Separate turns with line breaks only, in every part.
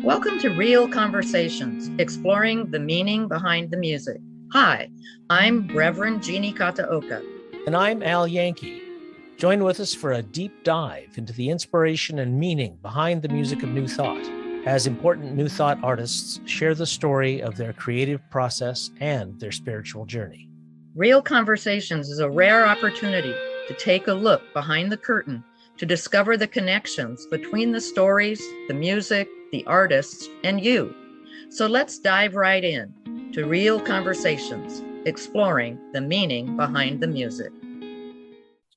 Welcome to Real Conversations, exploring the meaning behind the music. Hi, I'm Reverend Jeannie Kataoka.
And I'm Al Yankee. Join with us for a deep dive into the inspiration and meaning behind the music of New Thought, as important New Thought artists share the story of their creative process and their spiritual journey.
Real Conversations is a rare opportunity to take a look behind the curtain to discover the connections between the stories, the music, the artists, and you. So let's dive right in to Real Conversations, exploring the meaning behind the music.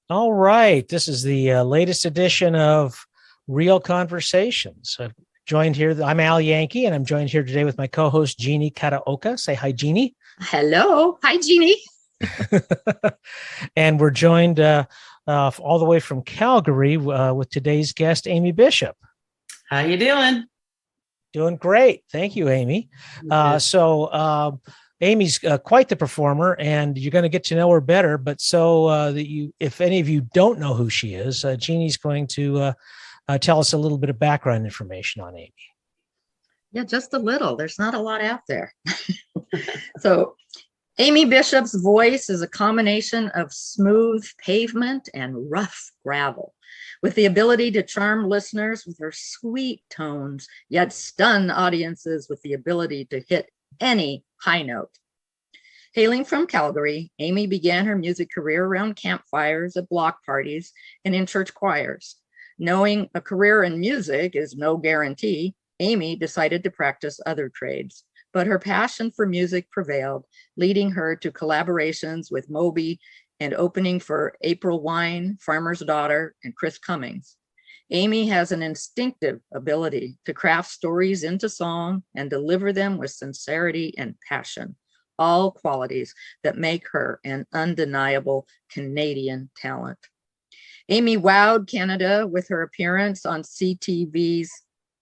All right, this is the latest edition of Real Conversations. I'm joined here. I'm Al Yankee, and I'm joined here today with my co-host Jeannie Kataoka. Say hi, Jeannie.
Hello, hi, Jeannie.
And we're joined all the way from Calgary with today's guest, Amy Bishop.
How you doing?
Doing great. Thank you, Amy. So Amy's quite the performer, and you're going to get to know her better. But if any of you don't know who she is, Jeannie's going to tell us a little bit of background information on Amy.
Yeah, just a little. There's not a lot out there. So Amy Bishop's voice is a combination of smooth pavement and rough gravel, with the ability to charm listeners with her sweet tones, yet stun audiences with the ability to hit any high note. Hailing from Calgary, Amy began her music career around campfires, at block parties, and in church choirs. Knowing a career in music is no guarantee, Amy decided to practice other trades. But her passion for music prevailed, leading her to collaborations with Moby and opening for April Wine, Farmer's Daughter, and Chris Cummings. Amy has an instinctive ability to craft stories into song and deliver them with sincerity and passion, all qualities that make her an undeniable Canadian talent. Amy wowed Canada with her appearance on CTV's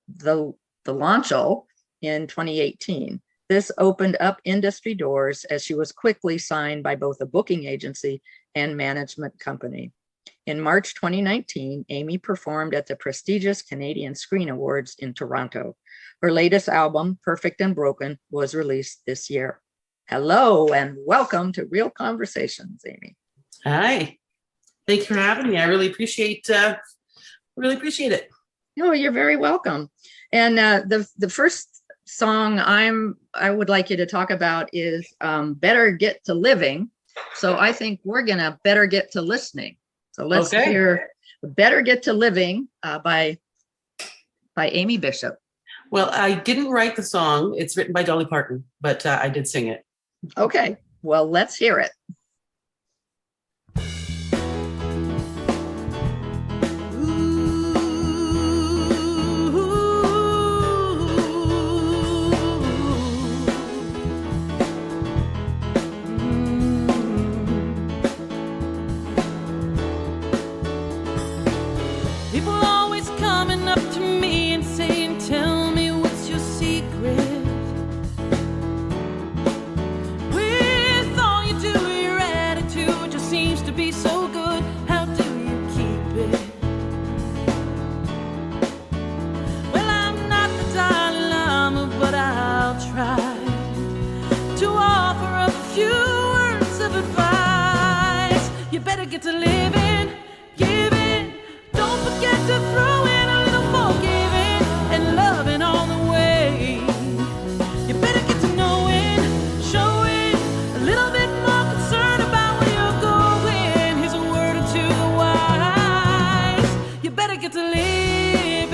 The Launcho in 2018. This opened up industry doors as she was quickly signed by both a booking agency and management company. In March 2019, Amy performed at the prestigious Canadian Screen Awards in Toronto. Her latest album, Perfect and Broken, was released this year. Hello and welcome to Real Conversations, Amy.
Hi. Thanks for having me. I really appreciate it.
Oh, you're very welcome. And the first song I would like you to talk about is Better Get to Living. So I think we're gonna better get to listening. So let's hear Better Get to Living by Amy Bishop.
Well, I didn't write the song. It's written by Dolly Parton, but I did sing it.
Okay, well, let's hear it.
People always coming up to me and saying, tell me what's your secret? With all you do, your attitude just seems to be so good. How do you keep it? Well, I'm not the Dalai Lama, but I'll try to offer up a few words of advice. You better get to living, giving. Don't forget to throw in a little forgiving and loving all the way. You better get to knowing, showing a little bit more concern about where you're going. Here's a word or two to the wise. You better get to living.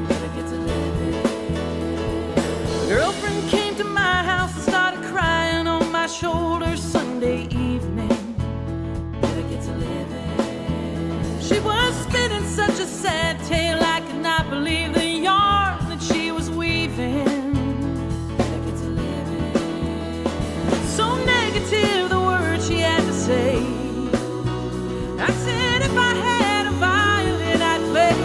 Better get to living. A girlfriend came to my house and started crying on my shoulder Sunday evening. Better get to living. She was spinning such a sad tale, I could not believe the yarn that she was weaving. Better get to living. So negative the words she had to say. I said if I had a violin I'd play.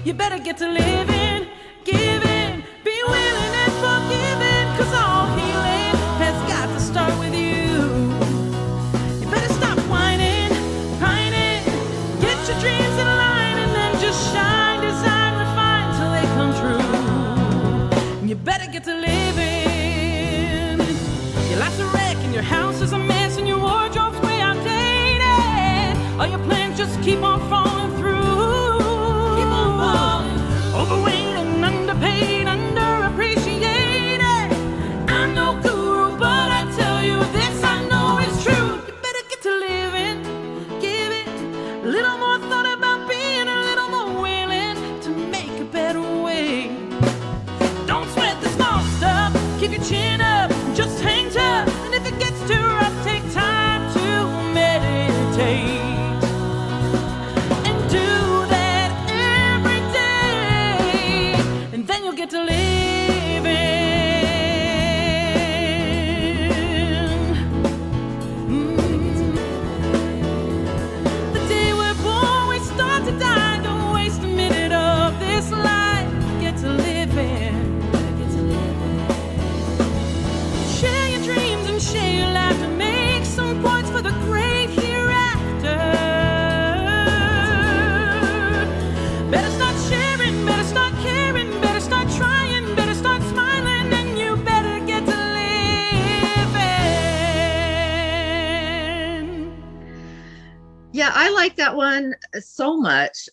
You better get to living, giving, be willing and forgiving, 'cause all healing has got to start with you. You better stop whining, pining, get your your house is a mess and your wardrobe's way outdated. All your plans just keep on falling through. Keep on falling. Overweight and underpaid, underappreciated. I'm no guru, but I tell you this, I know it's true. You better get to living. Give it a little more thought about being a little more willing to make a better way. Don't sweat the small stuff. Keep your chin up. Just hang tough. And if it gets too rough, take time to meditate. And do that every day. And then you'll get to living. The day we're born, we start to die. Don't waste a minute of this life. Get to living. Share your dreams and share your laughter. Make some points for the great hereafter. Better start sharing, better start caring, better start trying, better start smiling, and you better get to living.
Yeah, I like that one so much.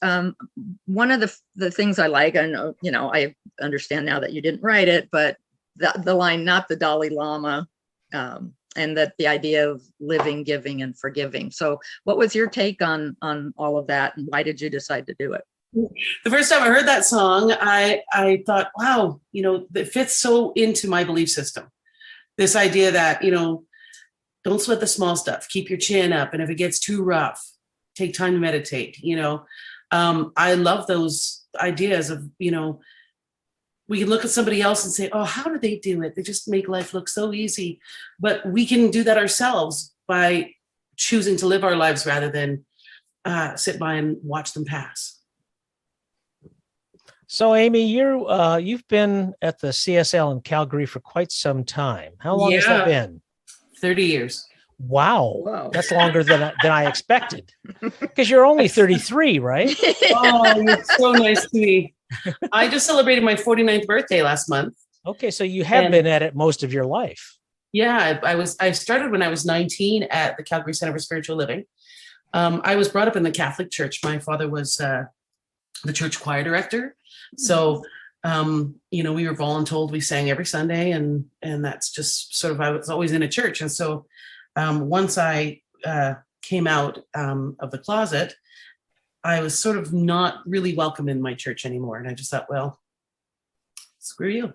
One of the things I like, I know, I understand now that you didn't write it, but the line, not the Dalai Lama, and that the idea of living, giving, and forgiving. So what was your take on all of that, and why did you decide to do it?
The first time I heard that song, I thought, wow, it fits so into my belief system. This idea that, don't sweat the small stuff, keep your chin up. And if it gets too rough, take time to meditate. I love those ideas of, we can look at somebody else and say, oh, how do they do it? They just make life look so easy. But we can do that ourselves by choosing to live our lives rather than sit by and watch them pass.
So, Amy, you've been at the CSL in Calgary for quite some time. How long has that been?
30 years.
Wow.
Whoa.
That's longer than I expected. Because you're only 33, right?
Oh, you're so nice to me. I just celebrated my 49th birthday last month.
Okay, so you have been at it most of your life.
Yeah, I started when I was 19 at the Calgary Center for Spiritual Living. I was brought up in the Catholic Church. My father was the church choir director. So, we were voluntold. We sang every Sunday, and that's just sort of, I was always in a church. And so once I came out of the closet, I was sort of not really welcome in my church anymore. And I just thought, well, screw you.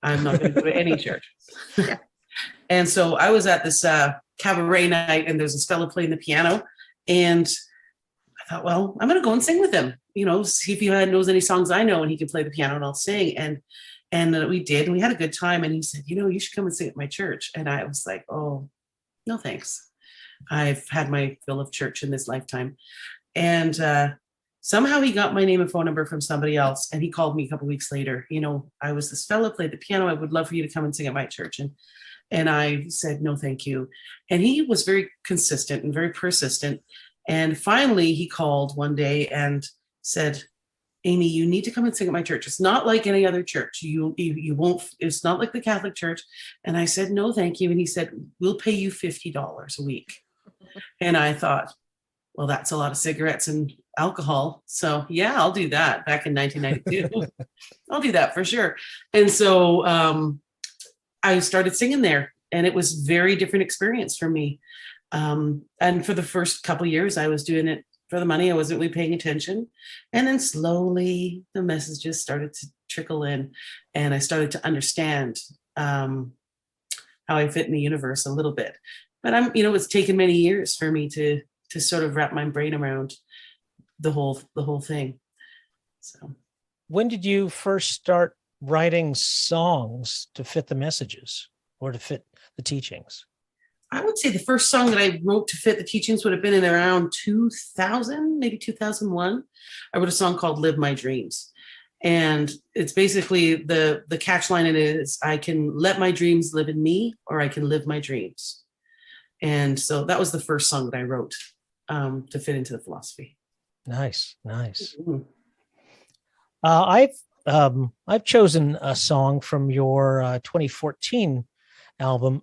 I'm not going to go to any church. And so I was at this cabaret night, and there's this fellow playing the piano. And I thought, well, I'm going to go and sing with him, see if he knows any songs I know, and he can play the piano and I'll sing. And we did, and we had a good time. And he said, you should come and sing at my church. And I was like, oh, no, thanks. I've had my fill of church in this lifetime. And somehow he got my name and phone number from somebody else. And he called me a couple of weeks later. I was this fellow, played the piano. I would love for you to come and sing at my church. And I said, no, thank you. And he was very consistent and very persistent. And finally, he called one day and said, Amy, you need to come and sing at my church. It's not like any other church. You won't, it's not like the Catholic Church. And I said, no, thank you. And he said, we'll pay you $50 a week. And I thought, well, that's a lot of cigarettes and alcohol. So yeah, I'll do that. Back in 1992, I'll do that for sure. And so I started singing there, and it was a very different experience for me. And for the first couple of years, I was doing it for the money. I wasn't really paying attention. And then slowly the messages started to trickle in, and I started to understand how I fit in the universe a little bit. But it's taken many years for me to sort of wrap my brain around the whole thing. So
when did you first start writing songs to fit the messages or to fit the teachings?
I would say the first song that I wrote to fit the teachings would have been in around 2000, maybe 2001. I wrote a song called Live My Dreams. And it's basically the catch line in it is, I can let my dreams live in me, or I can live my dreams. And so that was the first song that I wrote to fit into the philosophy.
Nice.
Mm-hmm.
I've chosen a song from your 2014 album,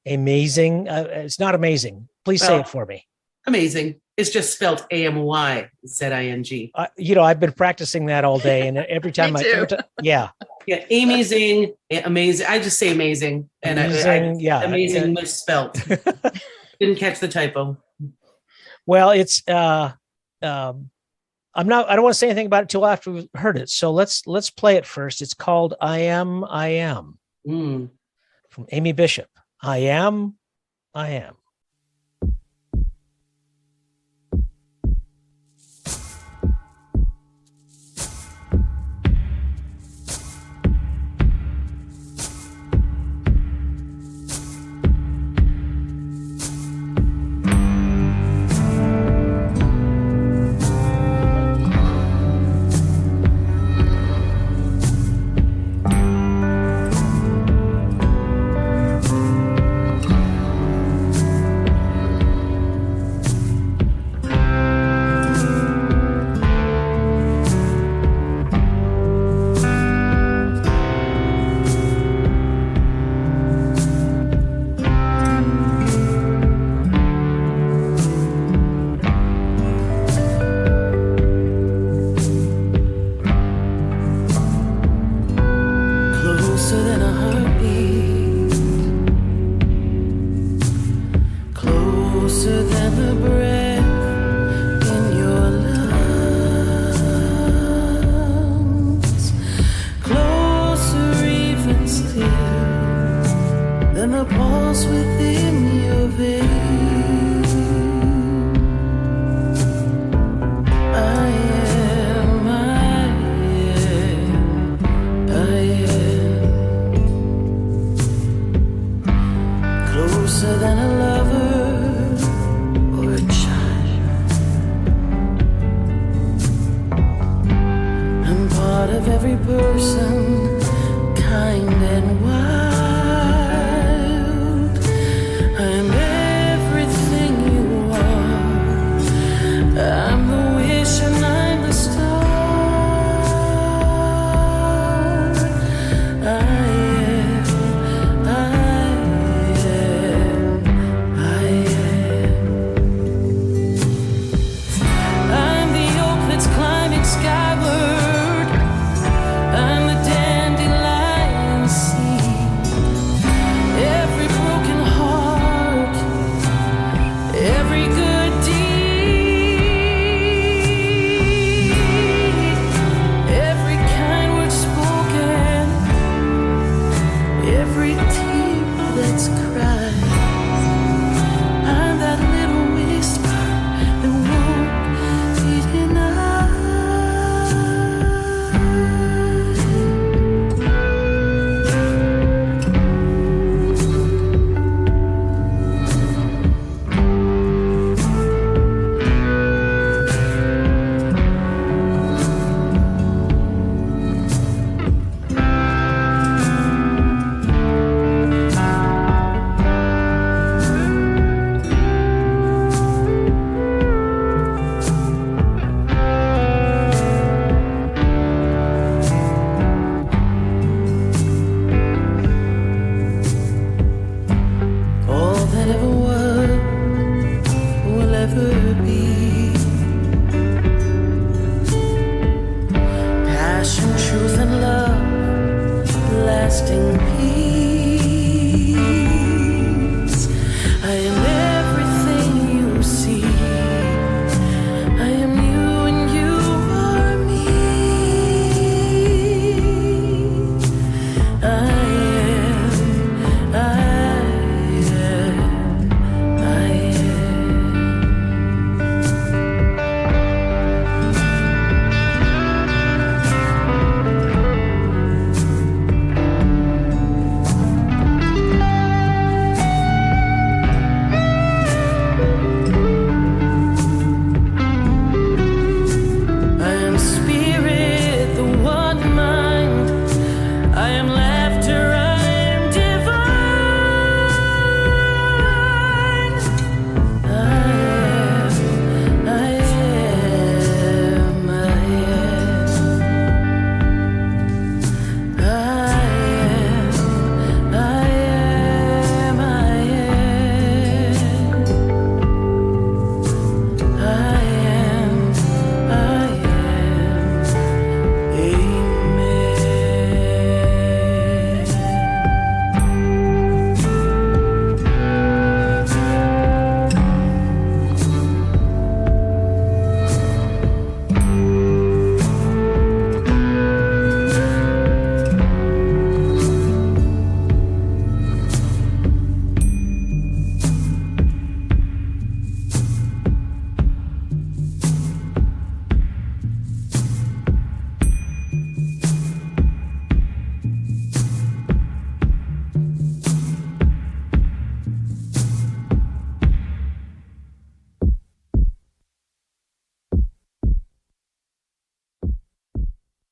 Amazing. It's not amazing. Please say
Well,
it for me.
Amazing. It's just spelled AMYZING.
I've been practicing that all day, and every time
too.
Yeah, amazing, amazing. I just say amazing, and
Amazing, yeah.
amazing misspelled. Didn't catch the typo.
Well, it's I don't want to say anything about it till after we've heard it. So let's play it first. It's called I Am
Mm.
from Amy Bishop. I am.
Closer than a heartbeat, closer than the breath in your lungs, closer even still than the pulse within your veins. I am, I am closer than a lover or a child. I'm part of every person, kind and wild. I'm everything you are. I'm the wish and I'm the star. I I'm the oak that's climbing skyward. I'm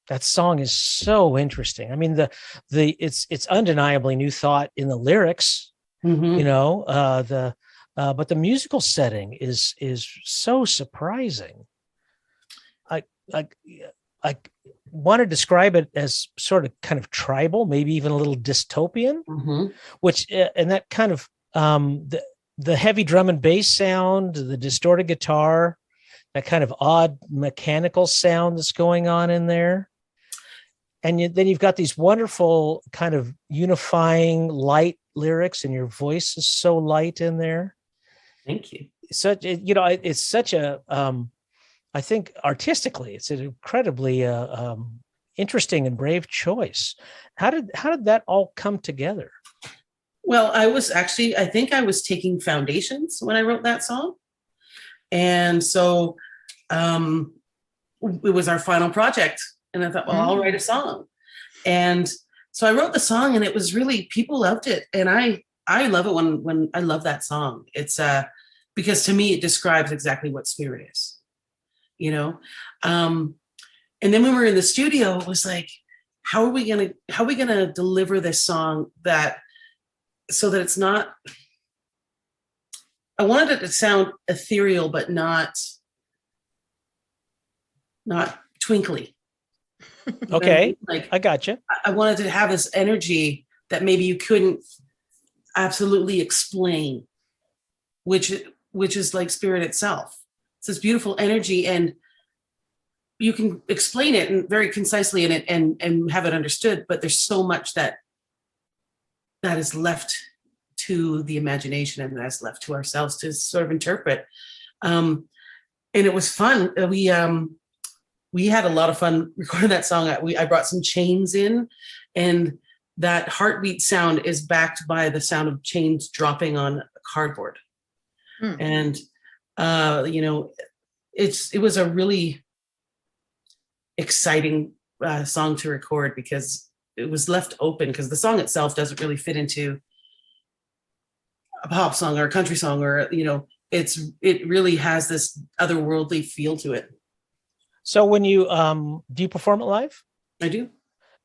That song is so interesting. I mean, it's undeniably new thought in the lyrics,
Mhm.
but the musical setting is so surprising. I I I want to describe it as sort of kind of tribal, maybe even a little dystopian,
Mhm.
which and that kind of the heavy drum and bass sound, the distorted guitar, that kind of odd mechanical sound that's going on in there. And then you've got these wonderful kind of unifying light lyrics, and your voice is so light in there.
Thank you.
It's such a I think artistically it's an incredibly interesting and brave choice. How did that all come together?
Well, I think I was taking foundations when I wrote that song. And so it was our final project. And I thought, well, I'll write a song. And so I wrote the song, and it was really, people loved it. And I love it when I love that song. It's because to me, it describes exactly what spirit is, you know? And then when we were in the studio, it was like, how are we gonna deliver this song so that it's not, I wanted it to sound ethereal, but not twinkly.
Okay.
Like,
I got you.
I wanted to have this energy that maybe you couldn't absolutely explain, which is like spirit itself. It's this beautiful energy, and you can explain it and very concisely in it and have it understood, but there's so much that is left to the imagination and that's left to ourselves to sort of interpret. And it was fun. We had a lot of fun recording that song. I brought some chains in, and that heartbeat sound is backed by the sound of chains dropping on cardboard. And it was a really exciting song to record, because it was left open, because the song itself doesn't really fit into a pop song or a country song, or it really has this otherworldly feel to it.
So when you do you perform it live?
I do.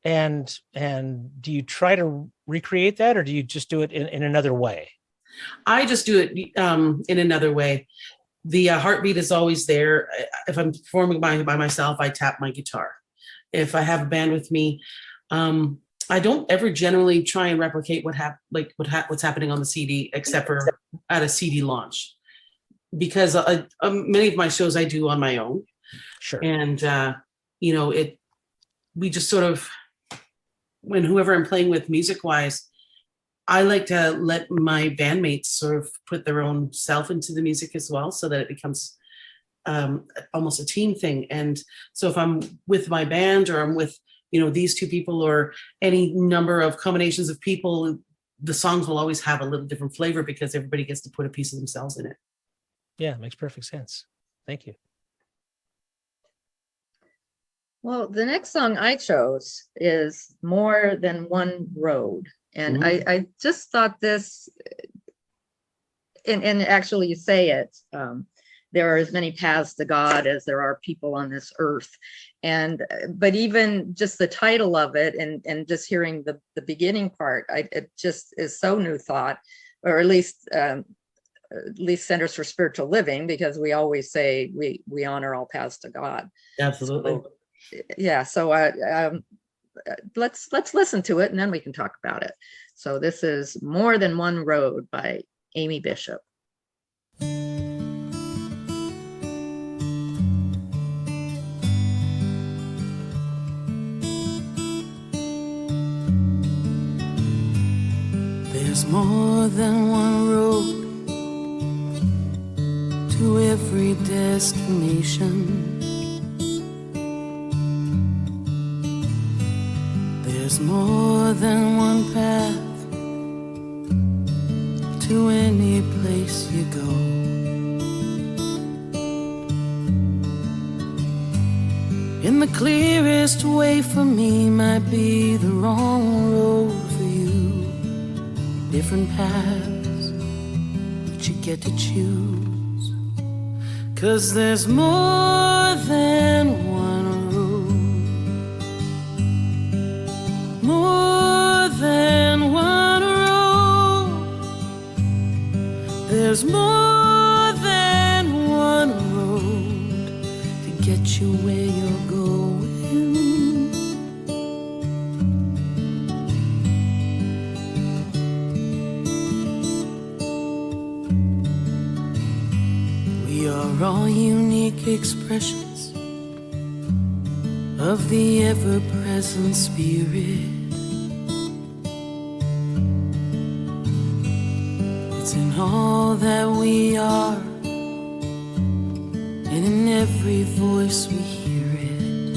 And do you try to recreate that, or do you just do it in another way?
I just do it in another way. The heartbeat is always there. If I'm performing by myself, I tap my guitar. If I have a band with me, I don't ever generally try and replicate what's happening on the CD, except for at a CD launch, because many of my shows I do on my own.
Sure.
And we just sort of, when whoever I'm playing with music wise, I like to let my bandmates sort of put their own self into the music as well, so that it becomes almost a team thing. And so if I'm with my band, or I'm with these two people, or any number of combinations of people, the songs will always have a little different flavor, because everybody gets to put a piece of themselves in it.
Yeah, it makes perfect sense. Thank you.
Well, the next song I chose is More Than One Road. And I just thought this, and actually you say it, there are as many paths to God as there are people on this earth. But even just the title of it, and just hearing the beginning part, it just is so new thought, or at least Centers for Spiritual Living, because we always say we honor all paths to God.
Absolutely.
So let's listen to it, and then we can talk about it. So this is More Than One Road by Amy Bishop.
There's more than one road to every destination. There's more than one path to any place you go. And the clearest way for me might be the wrong road for you. Different paths, but you get to choose. 'Cause there's more than one road more than one road. There's more than one road to get you where you're going. We are all unique expressions of the ever-present Spirit. It's in all that we are, and in every voice we hear it.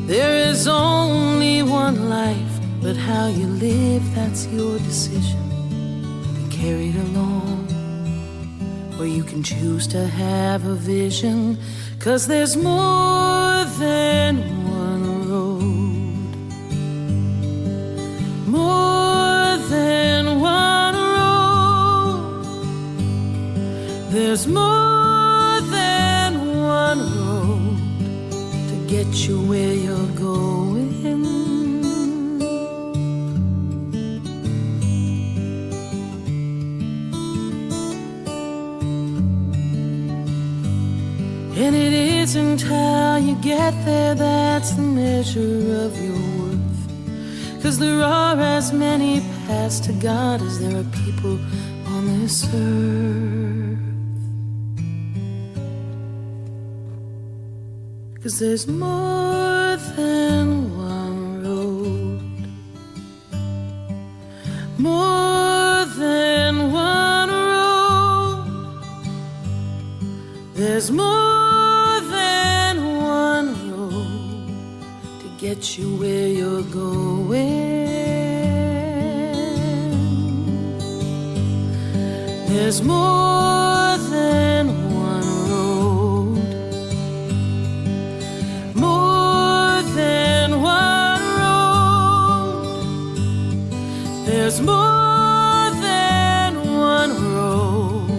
There is only one life, but how you live, that's your decision. Carried along, or you can choose to have a vision, 'cause there's more than one road. More than one road. There's more than one road to get you where you're going. And it isn't how you get there that's the measure of your worth. 'Cause there are as many paths to God as there are people on this earth. 'Cause there's more than one road. More than one road. There's more get you where you're going. There's more than one road. More than one road. There's more than one road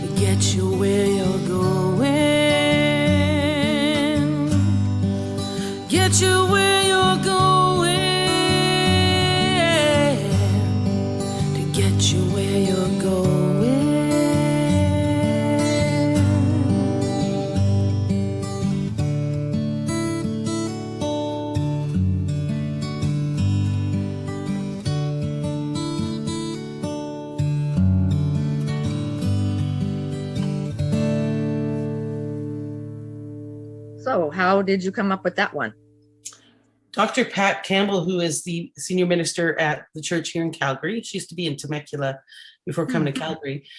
to get you where you're going. Get you where you're going, to get you where you're going.
So how did you come up with that one?
Dr. Pat Campbell, who is the senior minister at the church here in Calgary, she used to be in Temecula before coming to Calgary.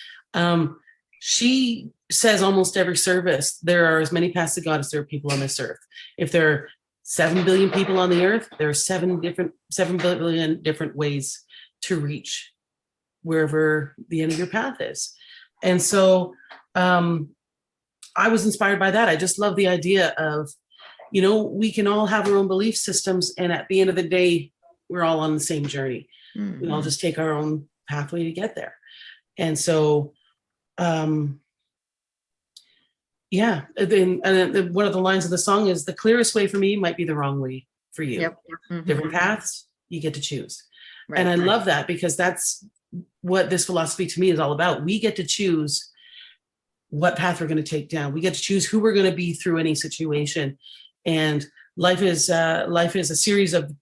She says almost every service, there are as many paths to God as there are people on this earth. If there are 7 billion people on the earth, there are 7 billion different ways to reach wherever the end of your path is. And so I was inspired by that. I just love the idea of, you know, we can all have our own belief systems, and at the end of the day, we're all on the same journey.
Mm-hmm.
We all just take our own pathway to get there. And so, yeah, and one of the lines of the song is, the clearest way for me might be the wrong way for you.
Yep. Mm-hmm.
Different paths, you get to choose.
Right,
and I
right.
love that, because that's what this philosophy to me is all about. We get to choose what path we're going to take down. We get to choose who we're going to be through any situation. And life is a series of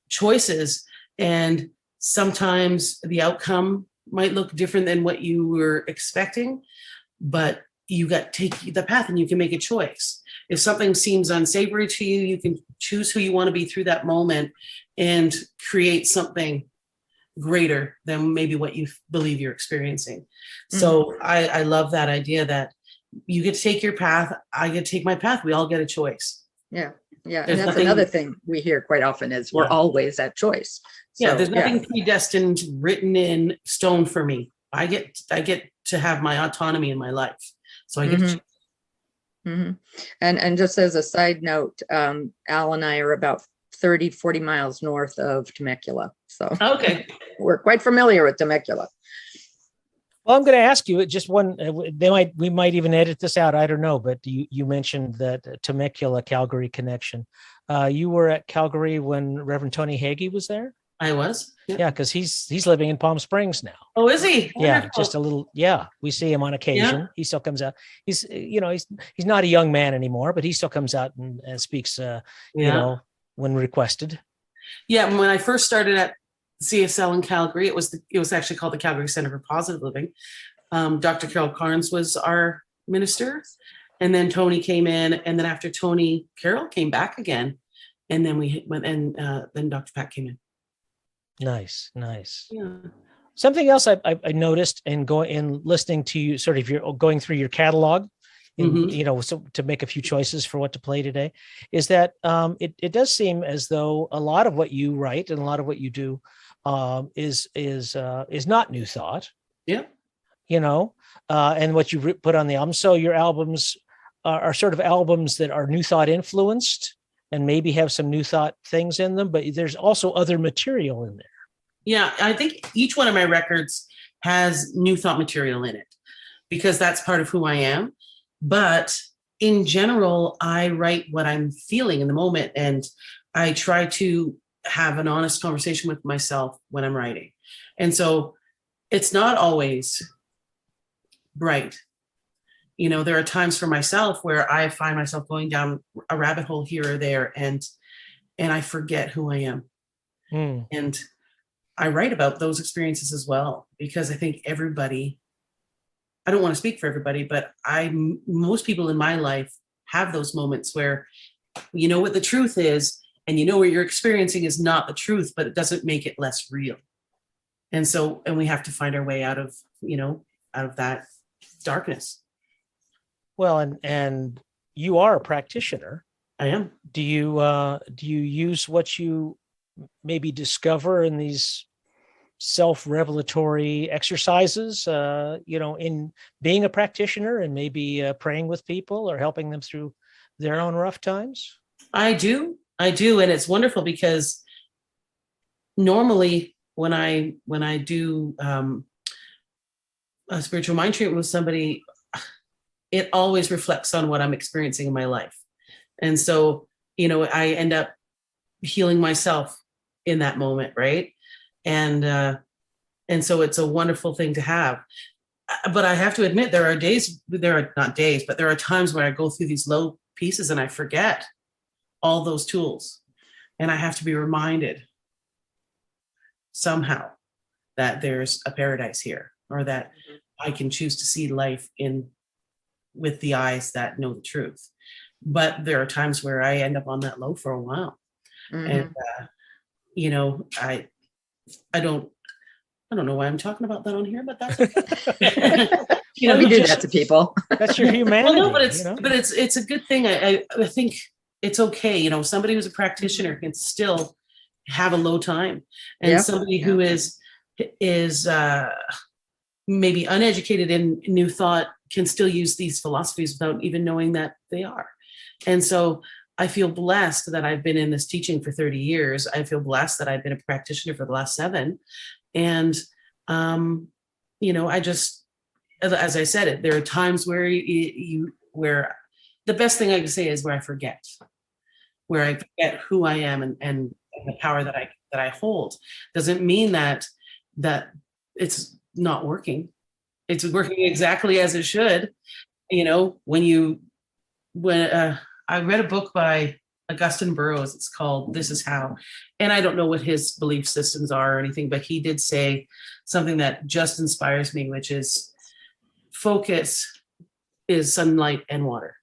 choices, and sometimes the outcome might look different than what you were expecting, but you got to take the path and you can make a choice. If something seems unsavory to you, you can choose who you want to be through that moment and create something greater than maybe what you believe you're experiencing. So I love that idea that you get to take your path, I get to take my path. We all get a choice.
Yeah. Yeah.
There's
And that's
nothing-
another thing we hear quite often is we're
Yeah.
always at choice.
Yeah,
So,
there's nothing predestined, written in stone for me. I get to have my autonomy in my life. So I get to
Mhm. And just as a side note, Al and I are about 40 miles north of Temecula. So
Okay.
we're quite familiar with Temecula.
Well, I'm going to ask you just one. We might even edit this out. I don't know. But you mentioned that Temecula Calgary connection. You were at Calgary when Reverend Tony Hagee was there.
I was.
Yeah, because he's living in Palm Springs now.
Oh, is he?
Yeah,
Wonderful.
just a little. Yeah, we see him on occasion.
Yeah.
He still comes out. He's he's not a young man anymore, but he still comes out and speaks. When requested.
Yeah, when I first started at CSL in Calgary, it was actually called the Calgary Center for Positive Living. Dr. Carol Carnes was our minister, and then Tony came in, and then after Tony, Carol came back again, and then we went, and then Dr. Pat came in.
Nice.
Yeah.
Something else I noticed in listening to you, sort of you're going through your catalog, so to make a few choices for what to play today, is that it does seem as though a lot of what you write and a lot of what you do is not new thought.
Yeah.
And what you put on the album. So your albums are sort of albums that are new thought influenced and maybe have some new thought things in them, but there's also other material in there.
Yeah, I think each one of my records has new thought material in it because that's part of who I am. But in general, I write what I'm feeling in the moment, and I try to have an honest conversation with myself when I'm writing. And so it's not always bright. There are times for myself where I find myself going down a rabbit hole here or there, and I forget who I am. And I write about those experiences as well, because I think I don't want to speak for everybody, but most people in my life have those moments where you know what the truth is, and what you're experiencing is not the truth, but it doesn't make it less real. And we have to find our way out of that darkness.
Well, and you are a practitioner.
I am.
Do you use what you maybe discover in these self-revelatory exercises, in being a practitioner and maybe praying with people or helping them through their own rough times? I
do. And it's wonderful because normally when I do a spiritual mind treatment with somebody, it always reflects on what I'm experiencing in my life. And so, I end up healing myself in that moment. Right. And so it's a wonderful thing to have. But I have to admit, there are times where I go through these low pieces and I forget all those tools. And I have to be reminded somehow that there's a paradise here, or that I can choose to see life with the eyes that know the truth. But there are times where I end up on that low for a while. And, I don't know why I'm talking about that on here, but that's okay.
We do that to people.
That's your humanity.
Well, no, but it's a good thing. I think it's okay. Somebody who's a practitioner can still have a low time, and somebody who is maybe uneducated in new thought can still use these philosophies without even knowing that they are. And so I feel blessed that I've been in this teaching for 30 years. I feel blessed that I've been a practitioner for the last 7. And, I just, as I said, there are times where where the best thing I can say is where I forget who I am and the power that I hold. Doesn't mean that it's not working. It's working exactly as it should. When I read a book by Augustine Burroughs, it's called This Is How. And I don't know what his belief systems are or anything, but he did say something that just inspires me, which is focus is sunlight and water.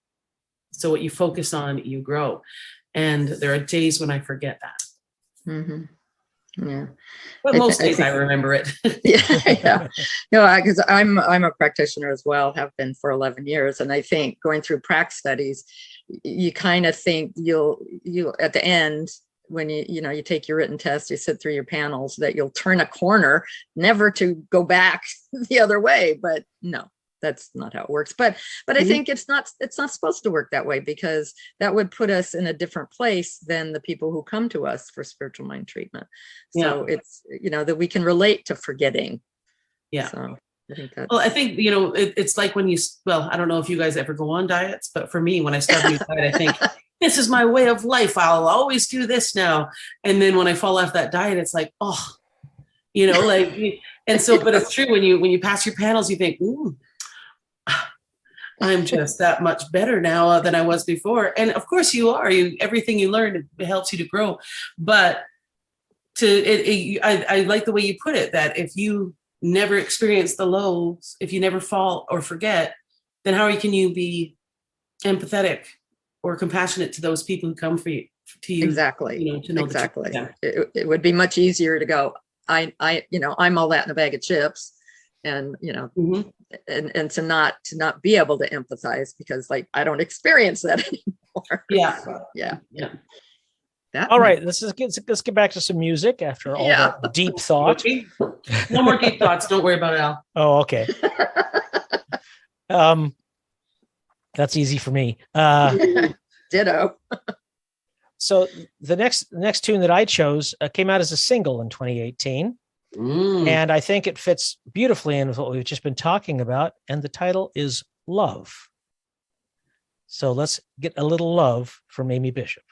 So what you focus on, you grow. And there are days when I forget that.
Mm-hmm. Yeah.
But most days I remember it.
Yeah. No, because I'm a practitioner as well, have been for 11 years. And I think going through prac studies, you kind of think you'll at the end, when you take your written test, you sit through your panels, that you'll turn a corner, never to go back the other way. But no, that's not how it works. But I think it's not supposed to work that way, because that would put us in a different place than the people who come to us for spiritual mind treatment. So it's, that we can relate to forgetting.
Yeah.
So, I think that's,
Well, I think, it's like when well, I don't know if you guys ever go on diets, but for me, when I start a new diet, I think this is my way of life. I'll always do this now. And then when I fall off that diet, it's like, oh, like, and so, but it's true when you pass your panels, you think, ooh, I'm just that much better now than I was before. And of course you are, everything you learn, it helps you to grow. But I like the way you put it, that if you never experience the lows, if you never fall or forget, then how can you be empathetic or compassionate to those people who come to you?
exactly.
To know
Exactly.
the truth.
It would be much easier to go, I'm all that in a bag of chips, and,
Mhm.
and to not be able to empathize because like, I don't experience that anymore.
Yeah.
So, yeah.
Yeah.
That
All right, let's get back to some music after all
Yeah.
that deep thought.
Okay. No more deep thoughts. Don't worry about it, Al.
Oh, okay. That's easy for me.
Ditto.
So the next tune that I chose came out as a single in 2018. And I think it fits beautifully in with what we've just been talking about. And the title is Love. So let's get a little love from Amy Bishop.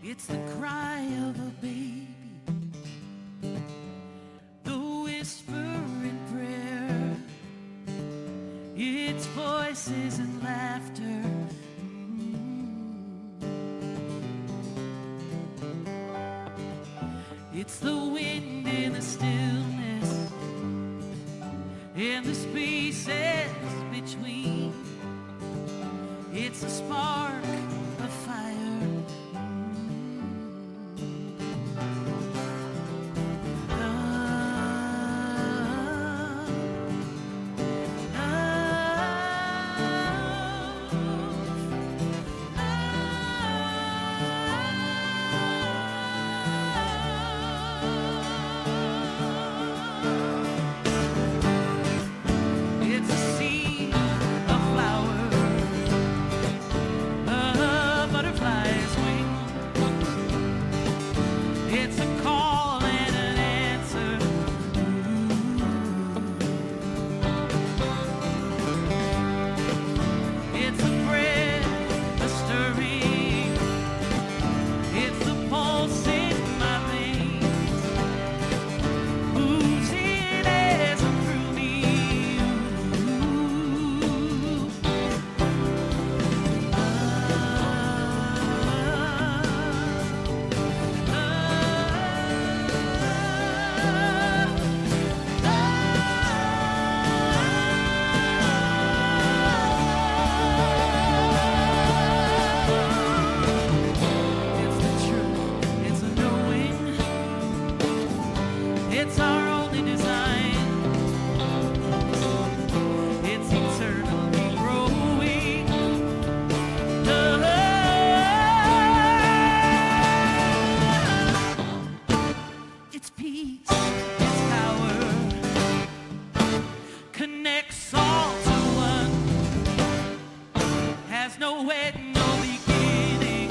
It's the cry of a baby, the whisper in prayer, it's voices and laughter. It's the wind in the stillness and the spaces between. It's a spark of fire. It's a seed, a flower, a butterfly's wing. It's a call and an answer. It's a breath, a stirring. It's the pulse in my veins, oozing as through me. It's the truth, it's a knowing, it's our only design, it's eternally growing. It's peace, it's power, connects all to one, has no end, no beginning.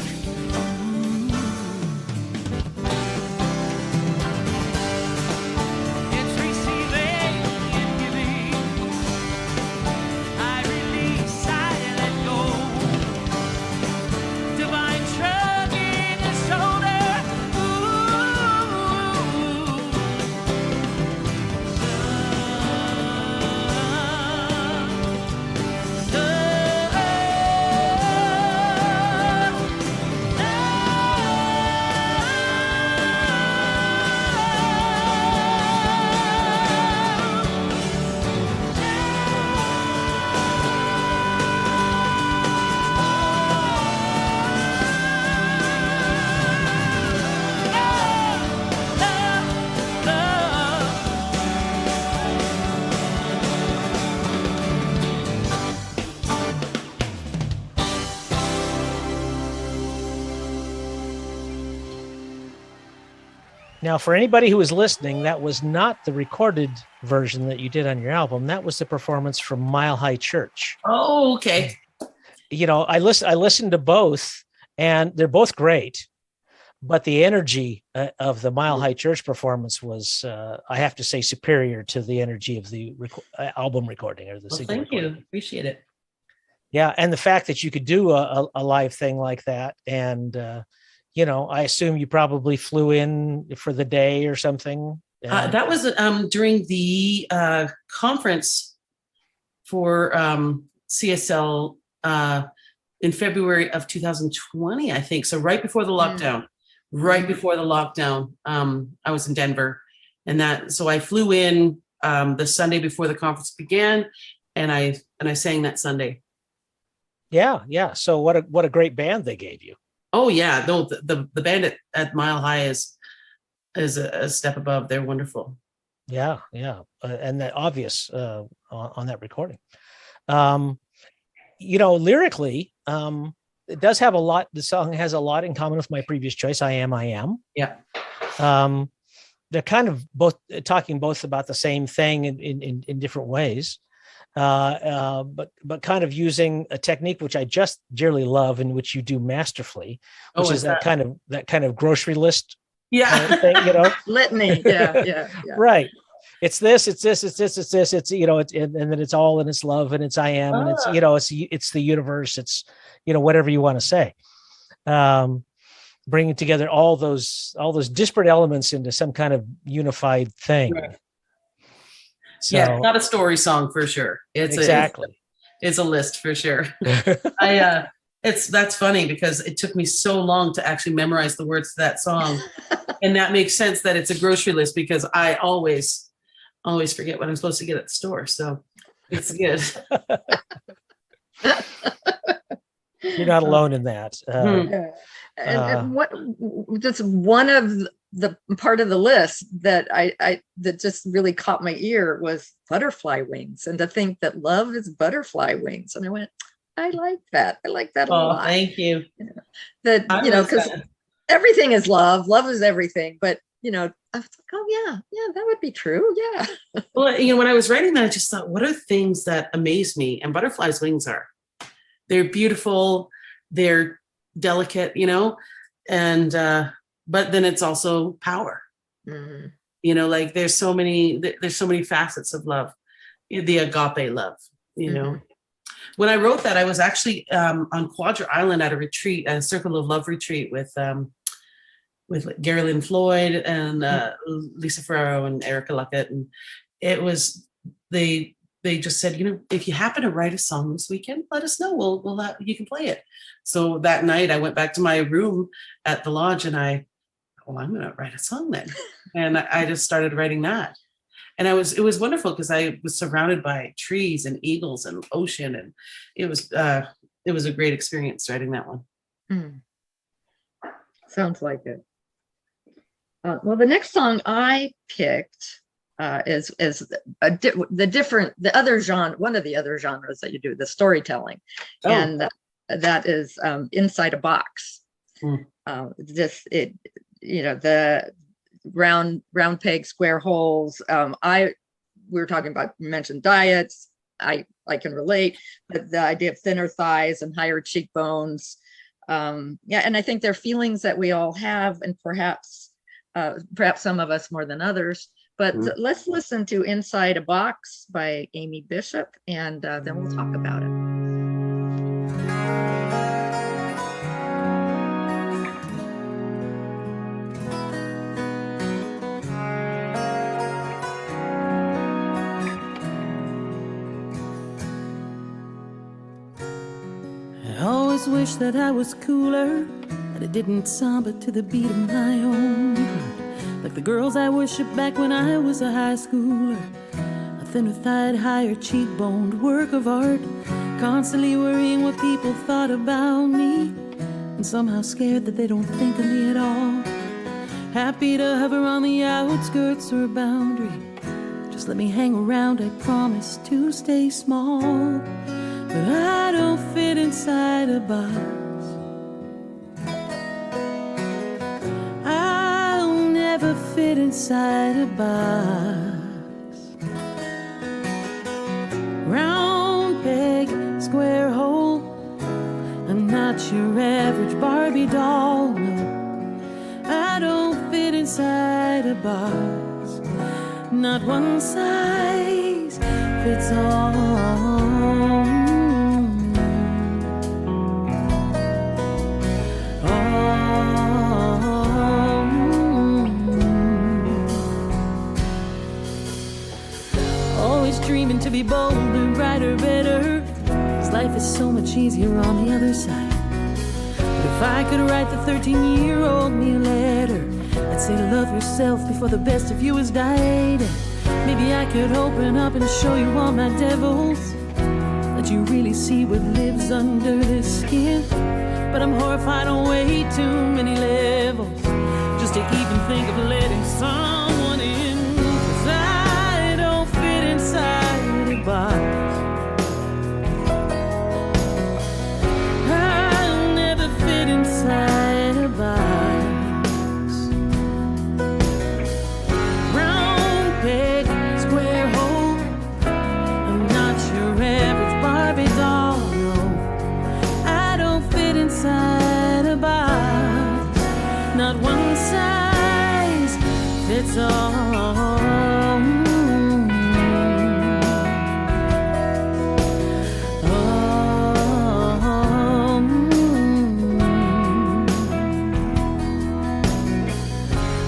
It's receiving and giving. I release, I let go. Divine shrugging the shoulder.
Now, for anybody who was listening, that was not the recorded version that you did on your album. That was the performance from Mile High Church.
Oh, okay.
I listened to both, and they're both great. But the energy of the Mile High Church performance was, I have to say, superior to the energy of the album recording or the
Well,
single
thank
recording.
you. Appreciate it.
Yeah, and the fact that you could do a live thing like that, and I assume you probably flew in for the day or something.
That was during the conference for CSL in February of 2020, I think. So right before the lockdown. Right before the lockdown, I was in Denver, so I flew in the Sunday before the conference began, and I sang that Sunday.
Yeah. So what a great band they gave you.
Oh yeah, no, the band at Mile High is a step above. They're wonderful.
Yeah, and that obvious on that recording. Lyrically, it does have a lot. The song has a lot in common with my previous choice, I Am.
Yeah.
They're kind of both talking both about the same thing in different ways, but kind of using a technique which I just dearly love, and which you do masterfully, which is that kind of grocery list thing,
litany. Yeah.
Right. It's this, it's and then it's all, and it's love, and it's I am, and it's it's the universe, it's whatever you want to say. Bringing together all those disparate elements into some kind of unified thing.
Right.
So,
yeah, it's not a story song for sure. It's it's a list for sure. That's funny because it took me so long to actually memorize the words to that song, and that makes sense that it's a grocery list because I always forget what I'm supposed to get at the store. So it's good.
You're not alone in that.
And what just one of the part of the list that that just really caught my ear was butterfly wings, and to think that love is butterfly wings. And I went, I like that. I like that a lot.
Thank you.
Because everything is love. Love is everything. But I was like, oh yeah, that would be true. Yeah.
Well, when I was writing that, I just thought, what are things that amaze me? And butterflies' wings they're beautiful, they're delicate, and but then it's also power. Mm-hmm. Like there's so many facets of love, the agape love. Mm-hmm. When I wrote that, I was actually on Quadra Island at a Circle of Love retreat with Gary Lynn Floyd and Lisa Ferraro and Erica Luckett, and it was they just said, if you happen to write a song this weekend, let us know. You can play it. So that night I went back to my room at the lodge and I'm going to write a song then. And I just started writing that. And it was wonderful because I was surrounded by trees and eagles and ocean. And it was a great experience writing that one.
Sounds like it. Well, the next song I picked is the other genre, one of the other genres that you do, the storytelling, and that is Inside a Box. The round peg, square holes. We were talking about, you mentioned diets. I can relate, but the idea of thinner thighs and higher cheekbones. And I think they're feelings that we all have, and perhaps some of us more than others. But let's listen to Inside a Box by Amy Bishop, and then we'll talk about it.
I always wish that I was cooler, that I didn't samba to the beat of my own heart. Like the girls I worshiped back when I was a high schooler. A thinner thighed, higher cheekboned work of art. Constantly worrying what people thought about me, and somehow scared that they don't think of me at all. Happy to hover on the outskirts or a boundary. Just let me hang around, I promise to stay small. But I don't fit inside a box. Fit inside a box. Round peg, square hole, your average Barbie doll, no. I don't fit inside a box. Not one size fits all. Always dreaming to be bolder, brighter, better. 'Cause life is so much easier on the other side. But if I could write the 13-year-old me a letter, I'd say love yourself before the best of you has died. Maybe I could open up and show you all my devils, let you really see what lives under this skin. But I'm horrified on way too many levels just to even think of letting someone in. 'Cause I don't fit inside a box. I'll never fit inside a box. Round peg, square hole. I'm not your average Barbie doll, no. I don't fit inside a box. Not one size fits all.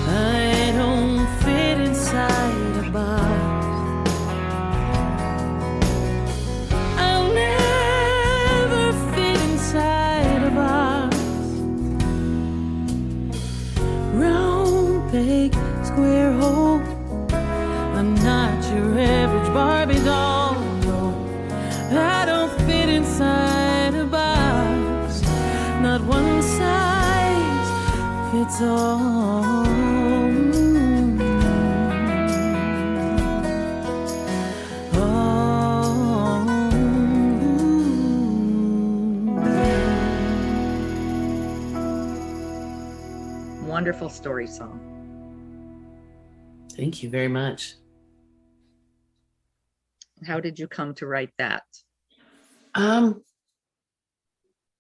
I don't fit inside a box. I'll never fit inside a box. Round peg, square hole. I'm not your average Barbie doll, no. I don't fit inside a box. Not one size fits all.
Wonderful story song.
Thank you very much.
How did you come to write that?
I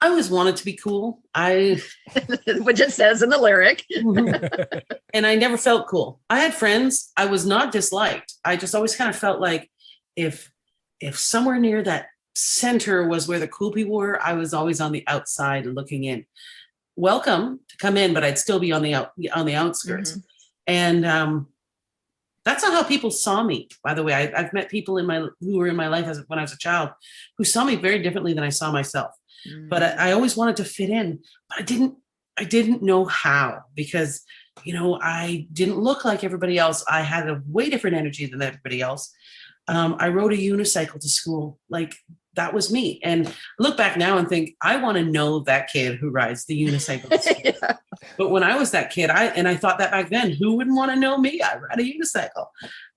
always wanted to be cool.
Which it says in the lyric.
And I never felt cool. I had friends. I was not disliked. I just always kind of felt like if somewhere near that center was where the cool people were, I was always on the outside looking in. Welcome to come in, but I'd still be on the outskirts.
Mhm.
And that's not how people saw me. By the way, I've met people who were in my life when I was a child who saw me very differently than I saw myself.
Mm.
But I always wanted to fit in, but I didn't know how, because I didn't look like everybody else. I had a way different energy than everybody else. I rode a unicycle to school. Like, that was me. And look back now and think, I want to know that kid who rides the unicycle to school.
Yeah.
But when I was that kid, I thought that back then, who wouldn't want to know me? I ride a unicycle,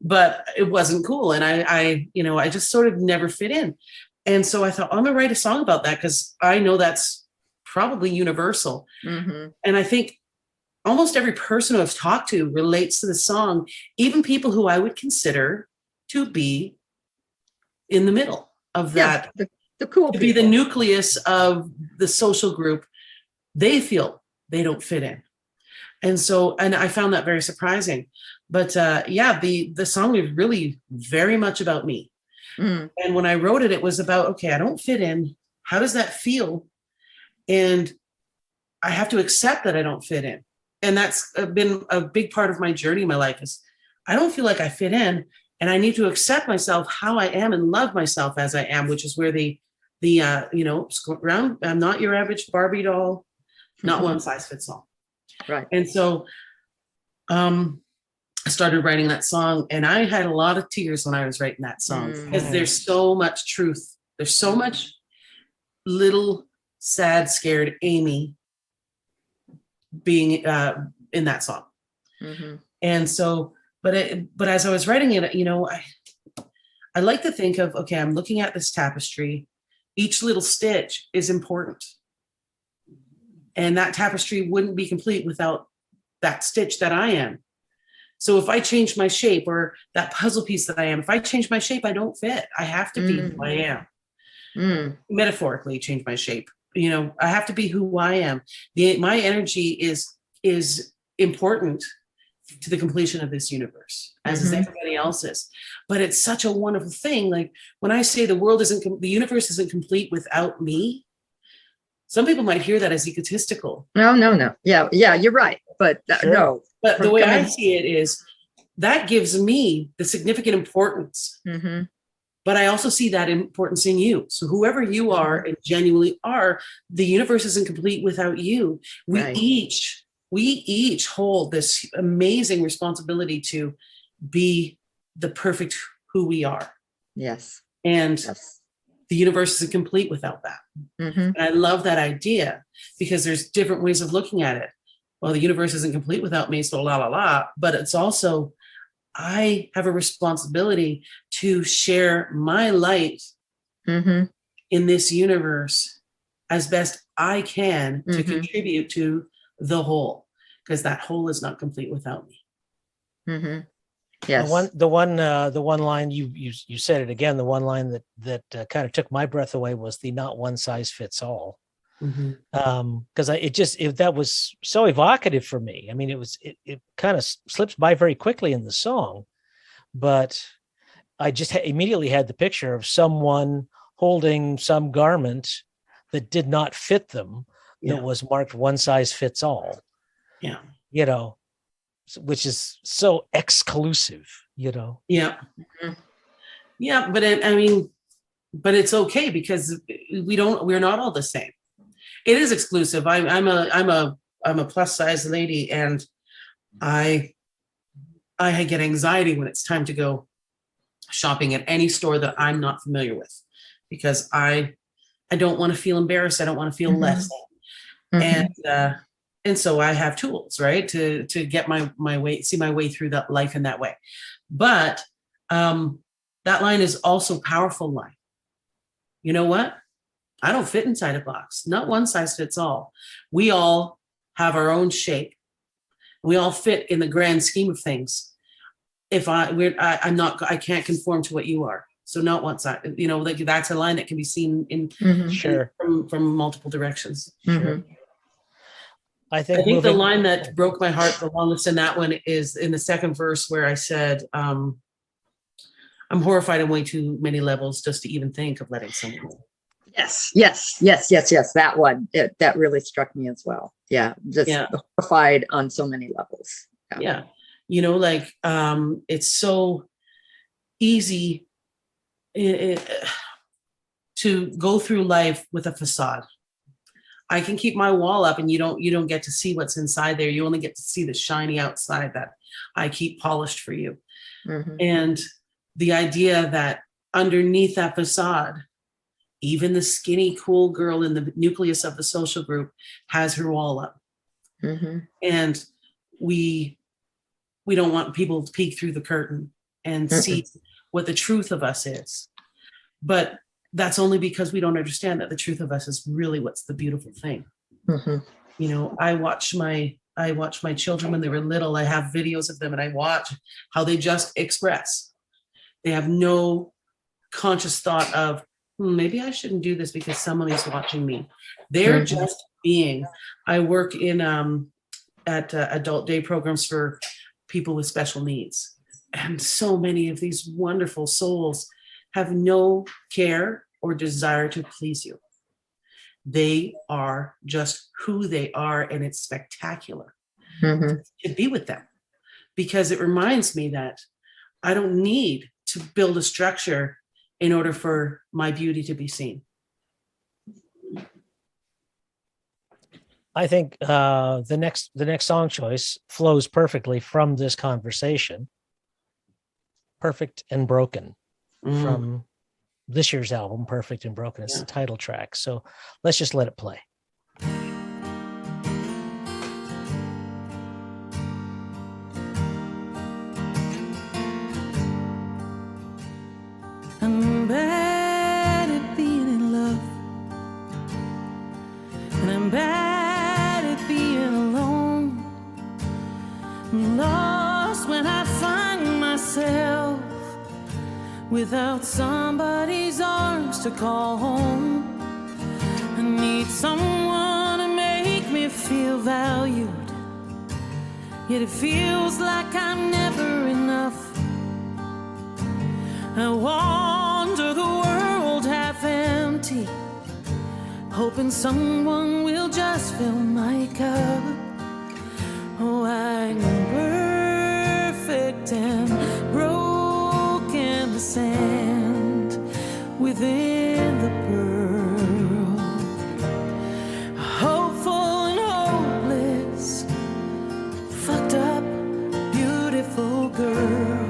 but it wasn't cool. And I just sort of never fit in. And so I thought, I'm going to write a song about that, because I know that's probably universal.
Mhm.
And I think almost every person who I've talked to relates to the song, even people who I would consider to be in the middle of that,
Yeah, the cool
to be the
people.
nucleus of the social group. They feel they don't fit in. And I found that very surprising. But the song is really very much about me.
Mm.
And when I wrote it, it was about, okay, I don't fit in. How does that feel? And I have to accept that I don't fit in. And that's been a big part of my journey in my life, is I don't feel like I fit in, and I need to accept myself how I am and love myself as I am, which is where I'm not your average Barbie doll, not one size fits all.
Right.
And so I started writing that song, and I had a lot of tears when I was writing that song, because there's so much truth. There's so much little sad, scared Amy being in that song.
Mhm.
And so, but as I was writing it, I like to think of, okay, I'm looking at this tapestry. Each little stitch is important. And that tapestry wouldn't be complete without that stitch that I am. So if I change my shape, or that puzzle piece that I am, if I change my shape, I don't fit. I have to be who I am.
Mm.
Metaphorically change my shape. I have to be who I am. My energy is important to the completion of this universe, as is everybody else's. But it's such a wonderful thing. Like when I say the universe isn't complete without me, some people might hear that as egotistical.
No. Yeah, you're right. But
Sure.
no.
But the way I see it is that gives me the significant importance.
Mm-hmm.
But I also see that importance in you. So whoever you are and genuinely are, the universe isn't complete without you. We each hold this amazing responsibility to be the perfect who we are.
Yes.
And the universe isn't complete without that.
Mm-hmm.
And I love that idea because there's different ways of looking at it. Well, the universe isn't complete without me, so la la la. But it's also, I have a responsibility to share my light in this universe as best I can to contribute to the whole, because that whole is not complete without me.
Mm-hmm. Yes.
The one line you said it again. The one line that kind of took my breath away was the not one size fits all. Because that was so evocative for me. I mean, it kind of slips by very quickly in the song, but I just immediately had the picture of someone holding some garment that did not fit them, that was marked one size fits all.
Yeah.
Which is so exclusive, Yeah.
Yeah. But it's okay because we're not all the same. It is exclusive. I'm a plus size lady, and I get anxiety when it's time to go shopping at any store that I'm not familiar with, because I don't want to feel embarrassed. I don't want to feel less than. And so I have tools, right, to get my way, see my way through that life in that way. But that line is also a powerful line. You know what? I don't fit inside a box. Not one size fits all. We all have our own shape. We all fit in the grand scheme of things. If I can't conform to what you are. So not one side, like that's a line that can be seen in from multiple directions.
Sure. I think
the line that broke my heart the longest in that one is in the second verse, where I said, I'm horrified on way too many levels just to even think of letting someone go.
Yes. That one, that really struck me as well. Yeah. Just horrified on so many levels.
Yeah. It's so easy to go through life with a facade. I can keep my wall up and you don't get to see what's inside there. You only get to see the shiny outside that I keep polished for you. And the idea that underneath that facade, even the skinny, cool girl in the nucleus of the social group has her wall up. And we don't want people to peek through the curtain and see what the truth of us is. But that's only because we don't understand that the truth of us is really what's the beautiful thing. I watch my children when they were little. I have videos of them and I watch how they just express. They have no conscious thought of, maybe I shouldn't do this because somebody's watching me. They're just being. I work in at adult day programs for people with special needs. And so many of these wonderful souls have no care or desire to please you. They are just who they are, and it's spectacular to be with them, because it reminds me that I don't need to build a structure in order for my beauty to be seen.
I think the next song choice flows perfectly from this conversation. Perfect and Broken from this year's album, Perfect and Broken. It's the title track. So let's just let it play.
I'm bad at being in love, and I'm bad at being alone. I'm lost when I find myself without somebody's arms to call home. I need someone to make me feel valued. Yet it feels like I'm never enough. I wander the world half empty, hoping someone will just fill my cup. Oh, I'm perfect and broken, the sand within the pearl. Hopeful and hopeless, fucked up, beautiful girl.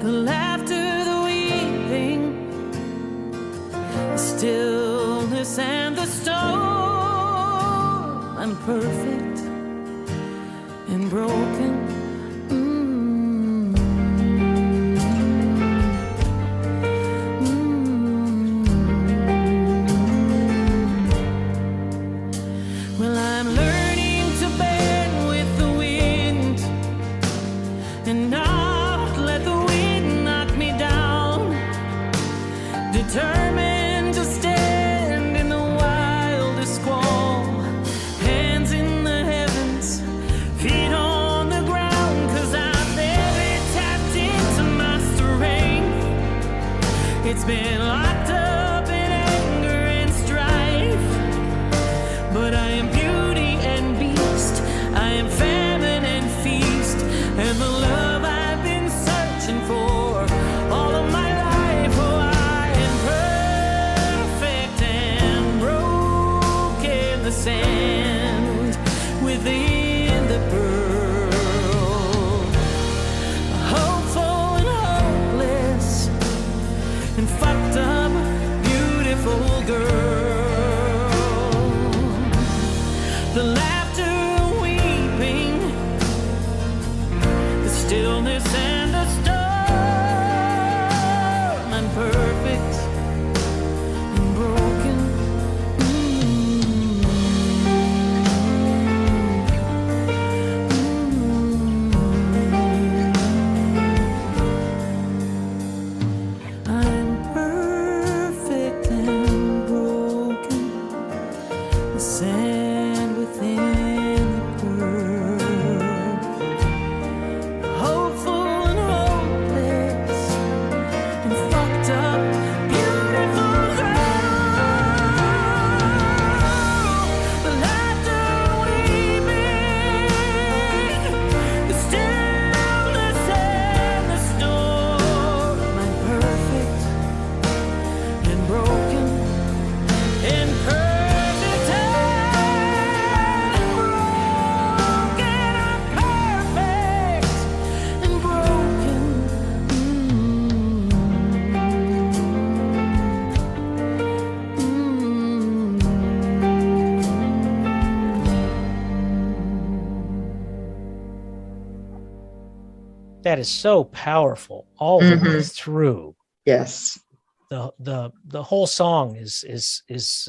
The laughter, the weeping, the stillness and the storm. I'm perfect and broken. Well, I'm learning to bend with the wind and not let the wind knock me down. Determined to stand in the wildest squall, hands in the heavens, feet on the ground, 'cause I've barely tapped into my strength. It's been locked up in anger and strife, but I am beauty and beast, I am famine and feast, and the love I've been searching for all of my life. Oh, I am perfect and broken, the sand within the pearl. Hopeful and hopeless and fucked up, beautiful girl. The laughter, weeping, the stillness and the storm. I'm perfect and broken. I'm perfect and broken, the sand within the pearl. Hopeful and hopeless and fucked up, beautiful girl. The laughter, weeping, the stillness and the storm. I'm perfect and broken and perfect and broken. I'm perfect and broken.
That is so powerful all the way
Mhm.
through.
Yes.
The whole song is it's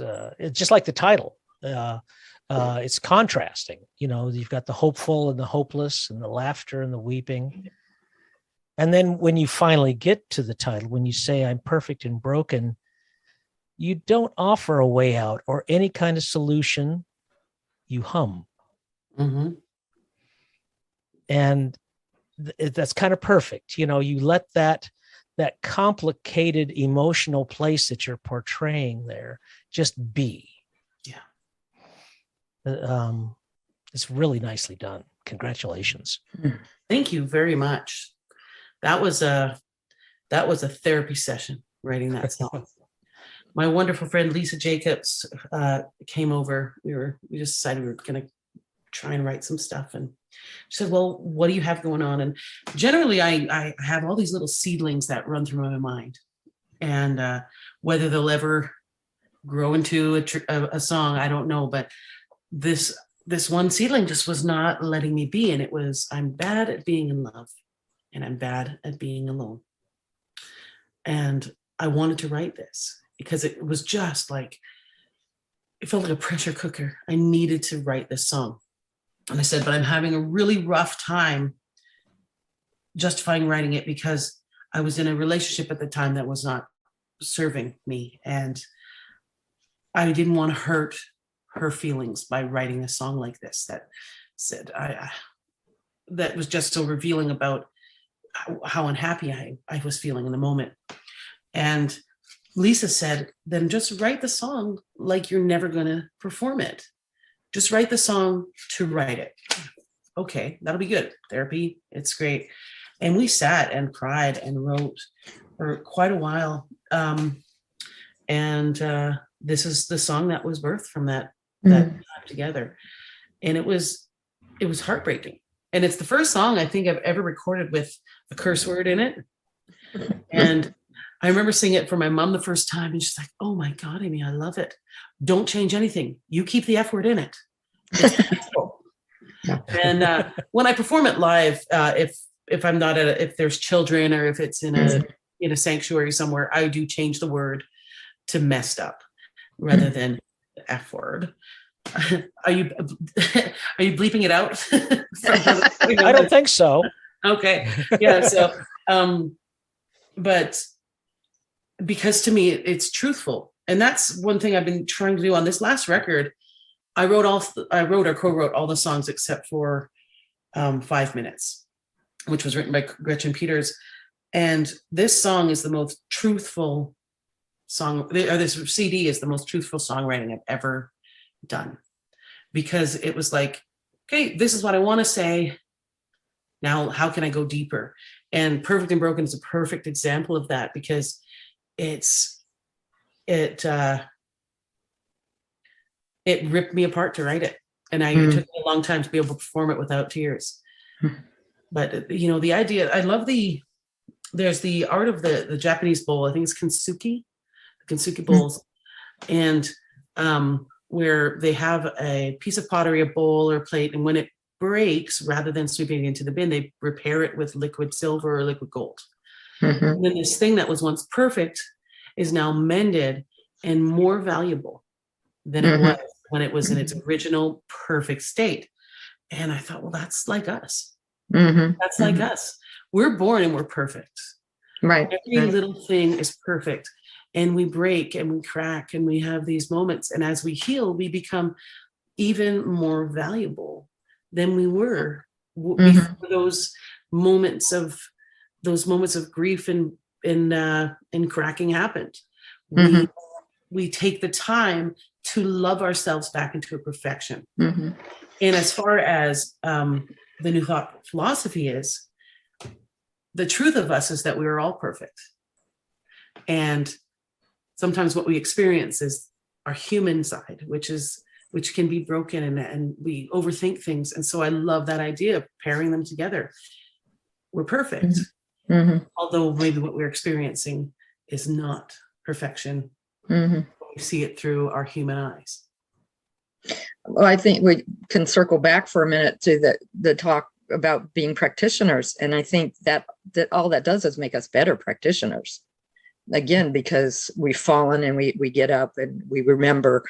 just like the title. It's contrasting. You know, you've got the hopeful and the hopeless, and the laughter and the weeping. And then when you finally get to the title, when you say I'm perfect and broken, you don't offer a way out or any kind of solution. You hum.
Mhm.
And that's kind of perfect. You know, you let that complicated emotional place that you're portraying there just be.
Yeah.
It's really nicely done. Congratulations.
Thank you very much. That was a therapy session writing that song. My wonderful friend Lisa Jacobs came over. We just decided we were going to try and write some stuff, and she said, "Well, what do you have going on?" And generally, I have all these little seedlings that run through my mind, and whether they'll ever grow into a song, I don't know. But this one seedling just was not letting me be, and it was, I'm bad at being in love, and I'm bad at being alone. And I wanted to write this because it was just like, it felt like a pressure cooker. I needed to write this song. And I said, but I'm having a really rough time justifying writing it because I was in a relationship at the time that was not serving me. And I didn't want to hurt her feelings by writing a song like this that said that was just so revealing about how unhappy I was feeling in the moment. And Lisa said, then just write the song like you're never going to perform it. Just write the song to write it. Okay, that'll be good. Therapy, it's great. And we sat and cried and wrote for quite a while. This is the song that was birthed from that time together. And it was heartbreaking. And it's the first song I think I've ever recorded with a curse word in it. And I remember singing it for my mom the first time, and she's like, "Oh my God, Amy, I love it. Don't change anything. You keep the F word in it." It's beautiful. And when I perform it live, if I'm not if there's children or if it's in a sanctuary somewhere, I do change the word to messed up rather than the F word. Are you bleeping it out?
I don't think so.
Okay. Yeah. So, but because to me, it's truthful. And that's one thing I've been trying to do on this last record. I wrote or co-wrote all the songs except for 5 Minutes, which was written by Gretchen Peters. And this song is the most truthful song, or this CD is the most truthful songwriting I've ever done, because it was like, okay, this is what I want to say. Now, how can I go deeper? And Perfect and Broken is a perfect example of that, because it ripped me apart to write it. And it took me a long time to be able to perform it without tears. But, the idea, I love there's the art of the Japanese bowl. I think it's Kintsugi bowls. And where they have a piece of pottery, a bowl or a plate, and when it breaks, rather than sweeping it into the bin, they repair it with liquid silver or liquid gold. And then this thing that was once perfect is now mended and more valuable than it was when it was in its original perfect state. And I thought, well, that's like us. That's like us. We're born and we're perfect.
Right.
Every little thing is perfect. And we break and we crack and we have these moments. And as we heal, we become even more valuable than we were before those moments of grief and cracking happened. We take the time to love ourselves back into a perfection. And as far as the New Thought philosophy is, the truth of us is that we are all perfect. And sometimes what we experience is our human side, which can be broken, and we overthink things. And so I love that idea of pairing them together. We're perfect, although maybe what we're experiencing is not perfection. We see it through our human eyes.
Well, I think we can circle back for a minute to the talk about being practitioners. And I think that all that does is make us better practitioners. Again, because we've fallen and we get up and we remember.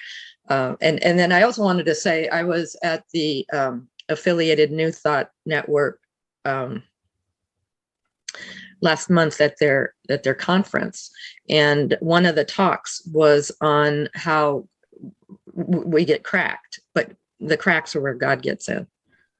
And then I also wanted to say, I was at the affiliated New Thought Network last month at their conference. And one of the talks was on how we get cracked, but the cracks are where God gets in.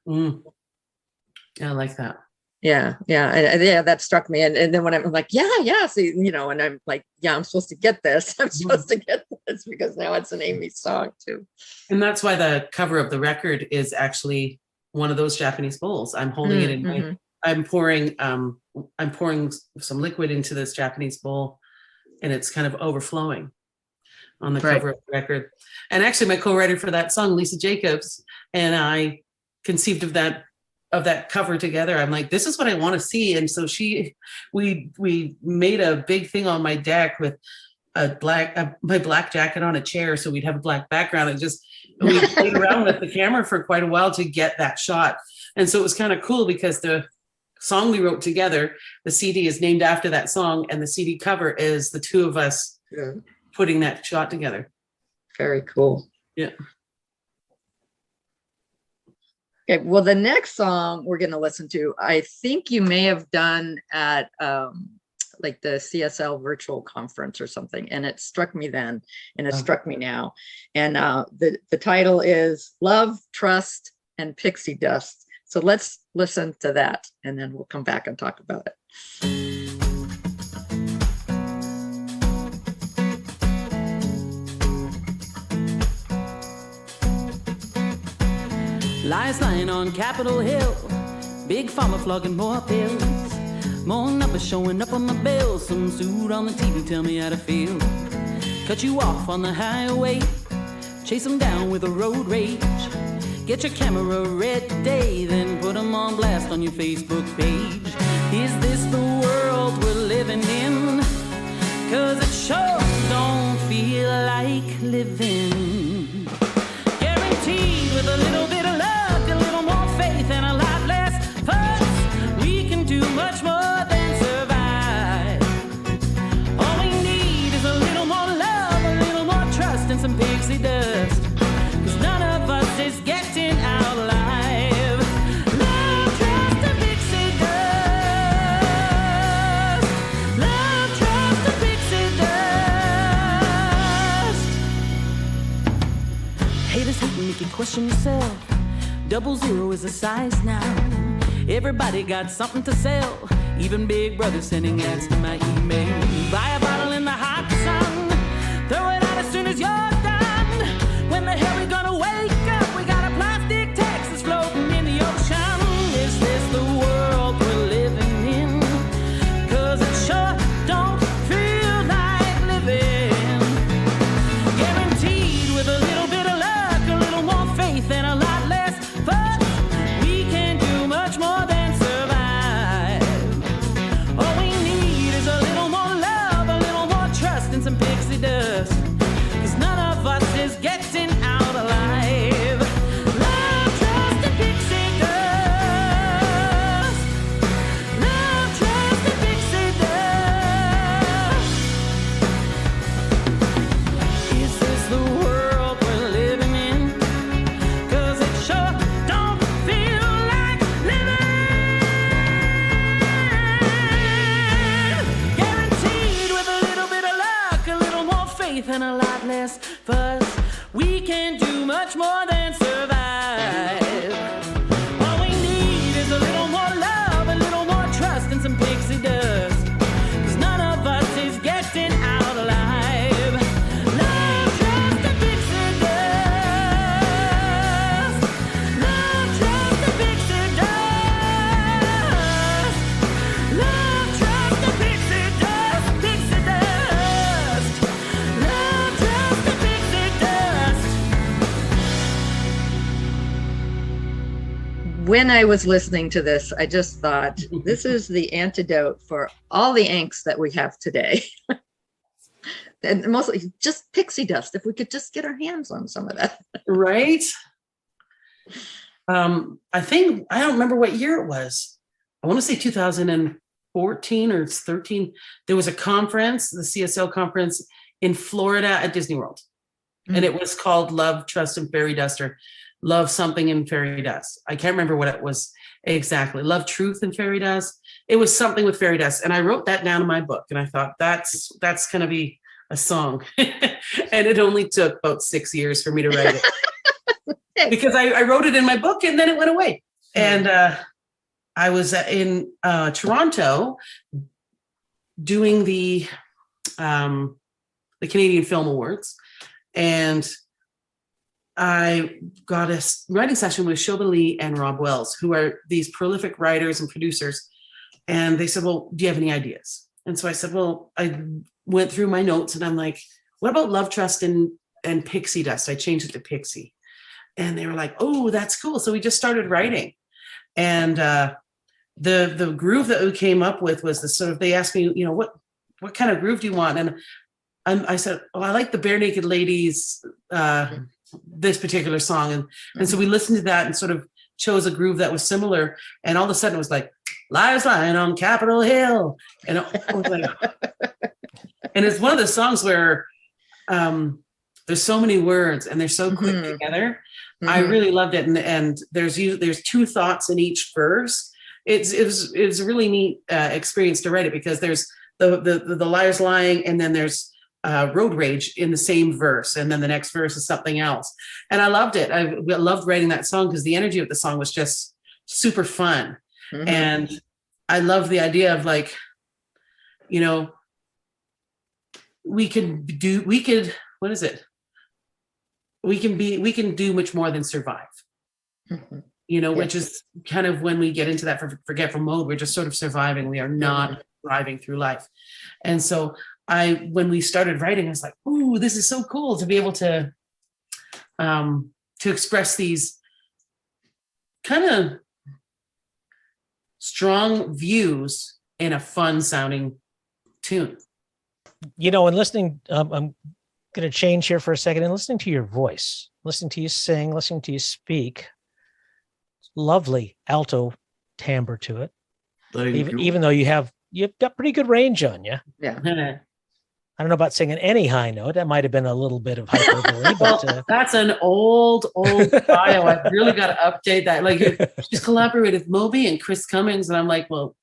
Yeah, I like that.
Yeah. And that struck me. And then when I'm like, yeah, see, and I'm like, yeah, I'm supposed to get this. I'm supposed to get this, because now it's an Amy song too.
And that's why the cover of the record is actually one of those Japanese bowls. I'm holding it in I'm pouring some liquid into this Japanese bowl, and it's kind of overflowing on the cover of the record. And actually my co-writer for that song, Lisa Jacobs, and I conceived of that cover together. I'm like, this is what I want to see. And so we made a big thing on my deck with my black jacket on a chair, so we'd have a black background, and we played around with the camera for quite a while to get that shot. And so it was kind of cool, because the song we wrote together, the CD is named after that song, and the CD cover is the two of us putting that shot together.
Very cool.
Yeah.
Okay, well, the next song we're going to listen to, I think you may have done at like the CSL virtual conference or something, and it struck me then, and it
Oh.
struck me now. And the title is Love, Trust, and Pixie Dust. So let's listen to that, and then we'll come back and talk about it.
Lies lying on Capitol Hill, big pharma flogging more pills. More numbers showing up on my bill. Some suit on the TV tell me how to feel. Cut you off on the highway, chase them down with a road rage. Get your camera red today, then put them on blast on your Facebook page. Is this the world we're living in? 'Cause it sure don't feel like living. Guaranteed with a little bit of luck, a little more faith, and a lot less fuss, we can do much more than survive. All we need is a little more love, a little more trust, and some pixie dust. 'Cause none of us is getting out alive. Love, trust, and pixie dust. Love, trust, and pixie dust. Haters hate and make you question yourself. 00 is a size now. Everybody got something to sell. Even Big Brother sending ads to my email. Buy a bottle in the hot sun, throw it out as soon as you're done. When the hell we gonna wake up? We got a plastic tax that's floating in the ocean. Is this the world we're living in? 'Cause it sure don't feel like living. Guaranteed with a little bit of luck, a little more faith, and a lot less fuss, we can do much more than survive. All we need is a little more love, a little more trust, and some pixie dust. 'Cause none of us is getting out alive. Love, trust, and pixie dust. Love, trust, and pixie dust. Is this the world we're living in? 'Cause it sure don't feel like living. Guaranteed with a little bit of luck, a little more faith, and a lot less fuss, we can do much more than survive. All we need is a little more love, a little more trust, and some pixie dust. 'Cause none of us is getting out alive. Love, trust, and pixie dust. Love, trust, and pixie dust. Love, trust, and pixie dust. Pixie dust. Love, trust, and pixie dust.
When I was listening to this, I just thought this is the antidote for all the angst that we have today. And mostly just pixie dust. If we could just get our hands on some of that.
Right? I think, I don't remember what year it was. I want to say 2014 or 13. There was a conference, the CSL conference in Florida at Disney World. And it was called Love, Trust, and Fairy Dust, or Love Something in Fairy Dust. I can't remember what it was exactly. Love, Truth, and Fairy Dust. It was something with fairy dust. And I wrote that down in my book. And I thought, that's going to be a song. And it only took about 6 years for me to write it. Because I wrote it in my book and then it went away. And I was in Toronto doing the Canadian Film Awards. And I got a writing session with Shobha Lee and Rob Wells, who are these prolific writers and producers. And they said, well, do you have any ideas? And so I said, well, I went through my notes and I'm like, what about Love, Trust, and Pixie Dust? I changed it to Pixie. And they were like, oh, that's cool. So we just started writing. And the groove that we came up with was the sort of, they asked me, you know, what kind of groove do you want? And I said, oh, I like the Bare Naked Ladies, this particular song. And so we listened to that and sort of chose a groove that was similar. And all of a sudden it was like, lies lying on Capitol Hill. And I was like, and it's one of the songs where there's so many words and they're so quick together. I really loved it. And there's two thoughts in each verse. It was a really neat experience to write it because there's the liar's lying, and then there's road rage in the same verse, and then the next verse is something else. And I loved it. I loved writing that song because the energy of the song was just super fun.
Mhm.
And I love the idea of like, you know, we can do much more than survive.
Mhm.
You know,
Yes.
which is kind of when we get into that forgetful mode, we're just sort of surviving. We are not thriving through life. And so when we started writing, I was like, ooh, this is so cool to be able to express these kind of strong views in a fun sounding tune.
You know, and listening, I'm going to change here for a second, and listening to your voice, listening to you sing, listening to you speak, lovely alto timbre to it. Even though you've got pretty good range on you.
Yeah.
I don't know about singing any high note. That might have been a little bit of hyperbole.
Well, that's an old bio. I've really got to update that. Like, she's collaborated with Moby and Chris Cummings, and I'm like, well,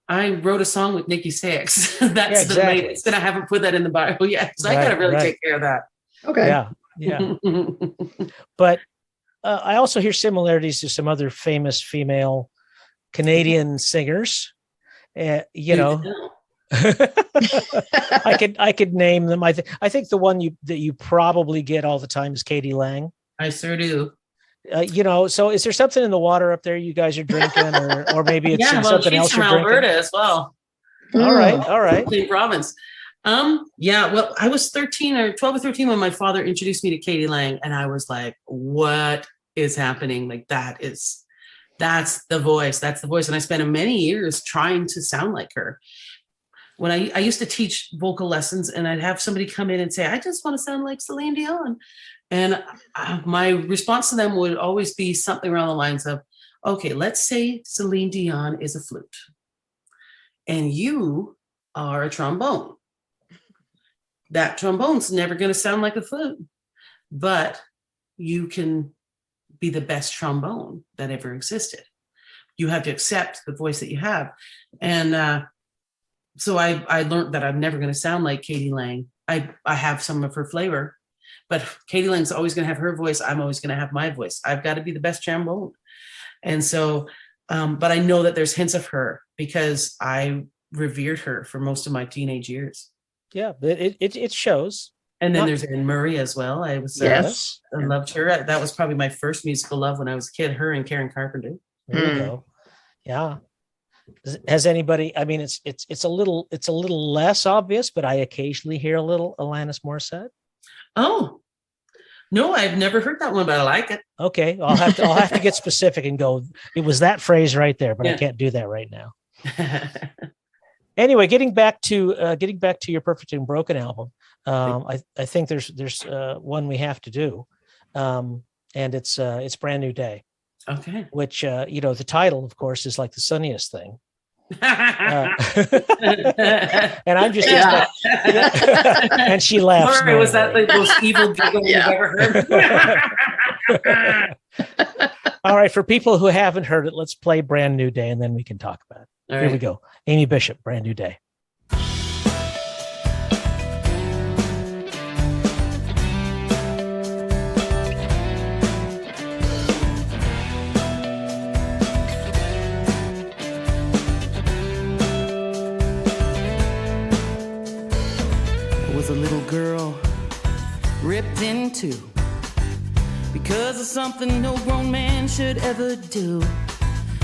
I wrote a song with Nikki Sixx. That's the latest, and I haven't put that in the bio yet. So I got to really take care of that.
Okay.
Yeah. But I also hear similarities to some other famous female Canadian singers. You know. I could name them. I think the one that you probably get all the time is Katie Lang.
I sure do.
You know, so is there something in the water up there you guys are drinking, or maybe it's something else
she's
you're
from
drinking?
Alberta as well.
All right.
St. Province. Yeah, well, I was 12 or 13 when my father introduced me to Katie Lang, and I was like, what is happening? Like, that's the voice. That's the voice. And I spent many years trying to sound like her. When I used to teach vocal lessons, and I'd have somebody come in and say, I just want to sound like Celine Dion. And my response to them would always be something around the lines of, okay, let's say Celine Dion is a flute and you are a trombone. That trombone's never going to sound like a flute, but you can be the best trombone that ever existed. You have to accept the voice that you have. And so I learned that I'm never going to sound like Katie Lang. I have some of her flavor, but Katie Lang's always going to have her voice. I'm always going to have my voice. I've got to be the best trombone. And so, but I know that there's hints of her because I revered her for most of my teenage years.
Yeah, it shows.
And then there's Anne Murray as well. I loved her. That was probably my first musical love when I was a kid. Her and Karen Carpenter.
There you go. Yeah. Has anybody? I mean, it's a little less obvious, but I occasionally hear a little Alanis Morissette.
Oh, no, I've never heard that one, but I like it.
Okay, I'll have to get specific and go. It was that phrase right there, but I can't do that right now. Anyway, getting back to your Perfect and Broken album, I think there's one we have to do, and it's Brand New Day.
Okay.
Which the title, of course, is like the sunniest thing. And I'm just and she laughs.
Sorry, was that the most evil giggle you've ever heard?
All right, for people who haven't heard it, let's play Brand New Day and then we can talk about it.
All
Here
right.
we go. Amy Bishop, Brand New Day.
Was a little girl ripped in two because of something no grown man should ever do.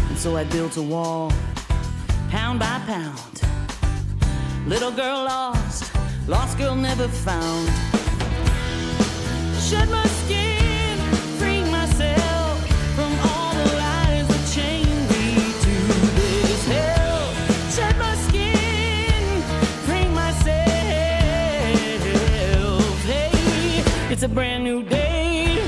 And so I built a wall, pound by pound. Little girl lost girl never found. Shed my skin, freeing myself from all the lies that chain me to this hell. Shed my skin, freeing myself. Hey, it's a brand new day.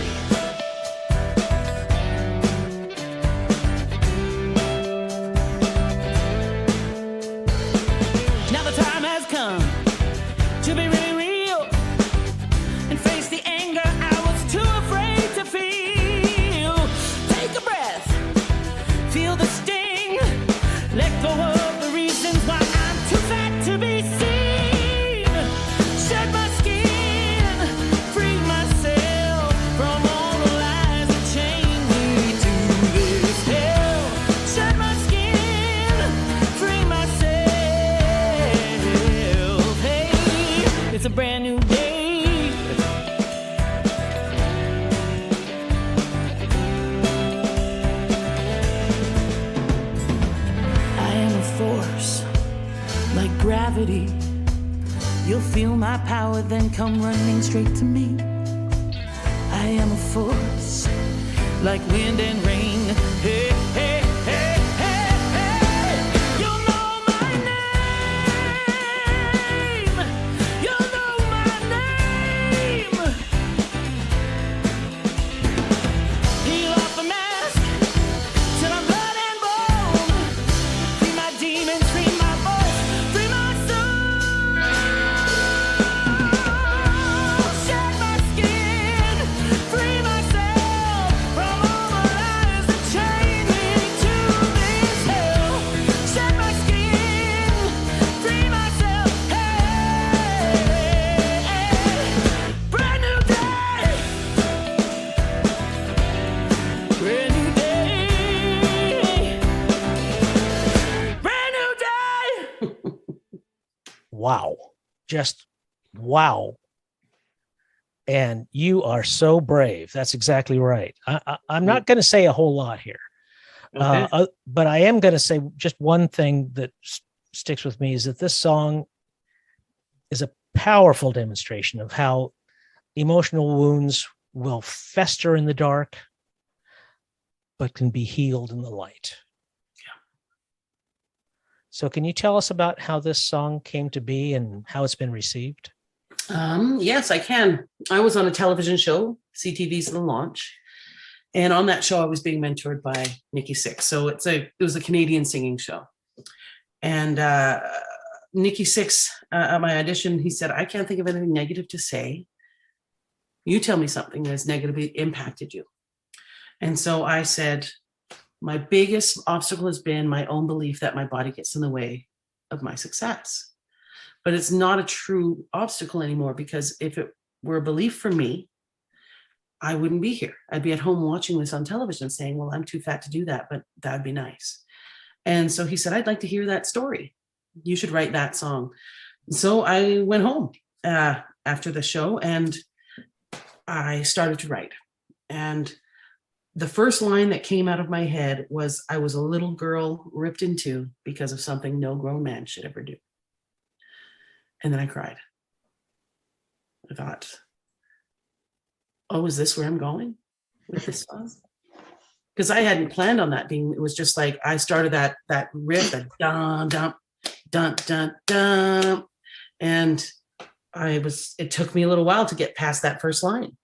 Now the time has come to be really real and face the anger I was too afraid to feel. Take a breath, feel the sting, let go of the reasons why I'm too fat to day. I am a force like gravity. You'll feel my power, then come running straight to me. I am a force like wind and rain. Hey, hey, hey, hey, hey. You know my name. You know my name. Peel off the mask till I'm blood and bone. Free my demons, free my voice, free my soul. Shed my skin, free myself from all the lies that chain me to this hell. Shed my skin, free myself. Hey, brand new day, brand new day, brand new day.
Wow. Just wow. And you are so brave. That's exactly right. I'm not going to say a whole lot here,
Okay.
but I am going to say just one thing that sticks with me is that this song is a powerful demonstration of how emotional wounds will fester in the dark, but can be healed in the light. So can you tell us about how this song came to be and how it's been received?
Yes, I can. I was on a television show, CTV's The Launch, and on that show, I was being mentored by Nikki Sixx. So it was a Canadian singing show, and Nikki Sixx, at my audition, he said, "I can't think of anything negative to say. You tell me something that has negatively impacted you." And so I said, "My biggest obstacle has been my own belief that my body gets in the way of my success." But it's not a true obstacle anymore, because if it were a belief for me, I wouldn't be here. I'd be at home watching this on television saying, well, I'm too fat to do that, but that'd be nice. And so he said, I'd like to hear that story. You should write that song. So I went home after the show and I started to write. And the first line that came out of my head was, I was a little girl ripped in two because of something no grown man should ever do. And then I cried. I thought, oh, is this where I'm going with this song? Because I hadn't planned on that being, it was just like, I started that riff, that dun, dun, dun, dun, dun. And it took me a little while to get past that first line,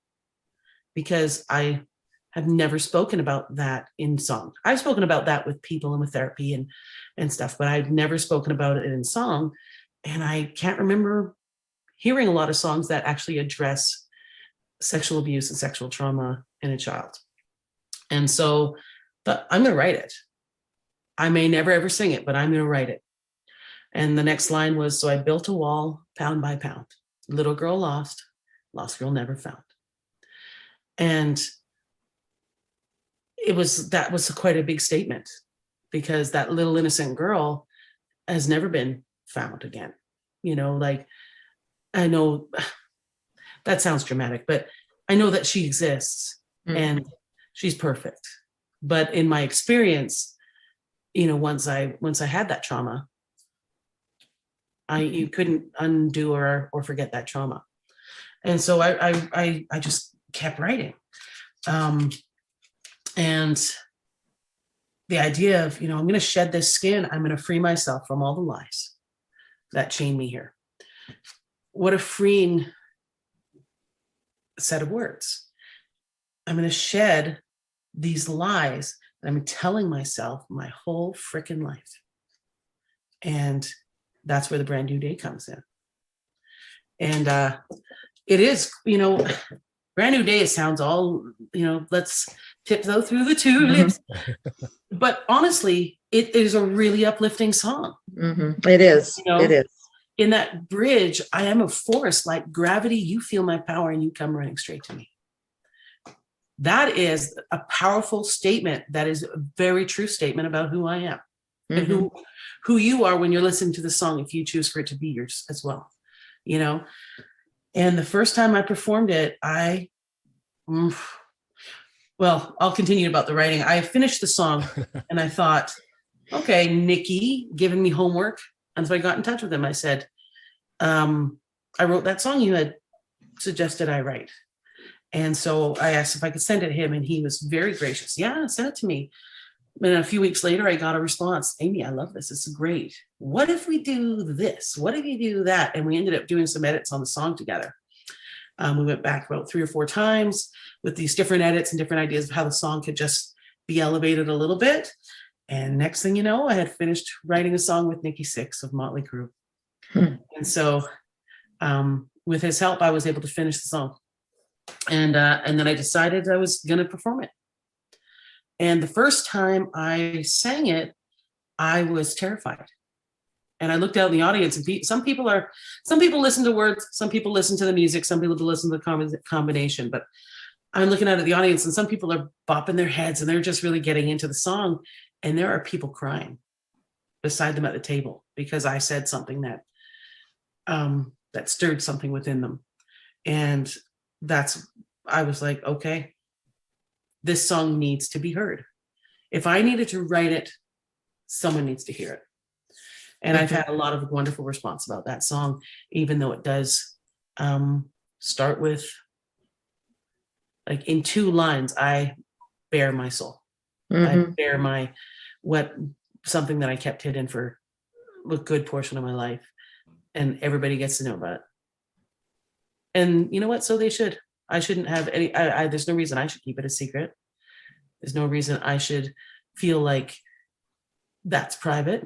because I have never spoken about that in song. I've spoken about that with people and with therapy and stuff, but I've never spoken about it in song. And I can't remember hearing a lot of songs that actually address sexual abuse and sexual trauma in a child. And so I'm going to write it. I may never ever sing it, but I'm going to write it. And the next line was, so I built a wall pound by pound. Little girl lost, lost girl never found. And that was quite a big statement, because that little innocent girl has never been found again. You know, like, I know that sounds dramatic, but I know that she exists and she's perfect. But in my experience, you know, once I had that trauma, you couldn't undo or forget that trauma. And so I just kept writing. And the idea of, you know, I'm going to shed this skin, I'm going to free myself from all the lies that chain me here. What a freeing set of words. I'm going to shed these lies that I'm telling myself my whole freaking life. And that's where the brand new day comes in. And it is, you know, brand new day, it sounds all, you know, let's tiptoe through the tulips. But honestly, it is a really uplifting song.
It is.
You know?
It is.
In that bridge, I am a force like gravity. You feel my power and you come running straight to me. That is a powerful statement. That is a very true statement about who I am and who you are when you're listening to the song, if you choose for it to be yours as well. You know, And the first time I performed it, well, I'll continue about the writing. I finished the song and I thought, okay, Nikki giving me homework. And so I got in touch with him. I said, I wrote that song you had suggested I write. And so I asked if I could send it to him, and he was very gracious. Yeah, send it to me. And a few weeks later, I got a response. Amy, I love this. It's great. What if we do this? What if you do that? And we ended up doing some edits on the song together. We went back about 3 or 4 times with these different edits and different ideas of how the song could just be elevated a little bit. And next thing you know, I had finished writing a song with Nikki Sixx of Motley Crue. And so with his help, I was able to finish the song. And then I decided I was going to perform it. And the first time I sang it, I was terrified. And I looked out in the audience, and some people listen to words, some people listen to the music, some people listen to the combination. But I'm looking out at the audience, and some people are bopping their heads, and they're just really getting into the song. And there are people crying beside them at the table because I said something that stirred something within them. And I was like, okay, this song needs to be heard. If I needed to write it, someone needs to hear it. And I've had a lot of wonderful response about that song, even though it does start with, like, in 2 lines, I bare my soul. I bare something that I kept hidden for a good portion of my life. And everybody gets to know about it. And you know what? So they should. I shouldn't have any, there's no reason I should keep it a secret. There's no reason I should feel like that's private.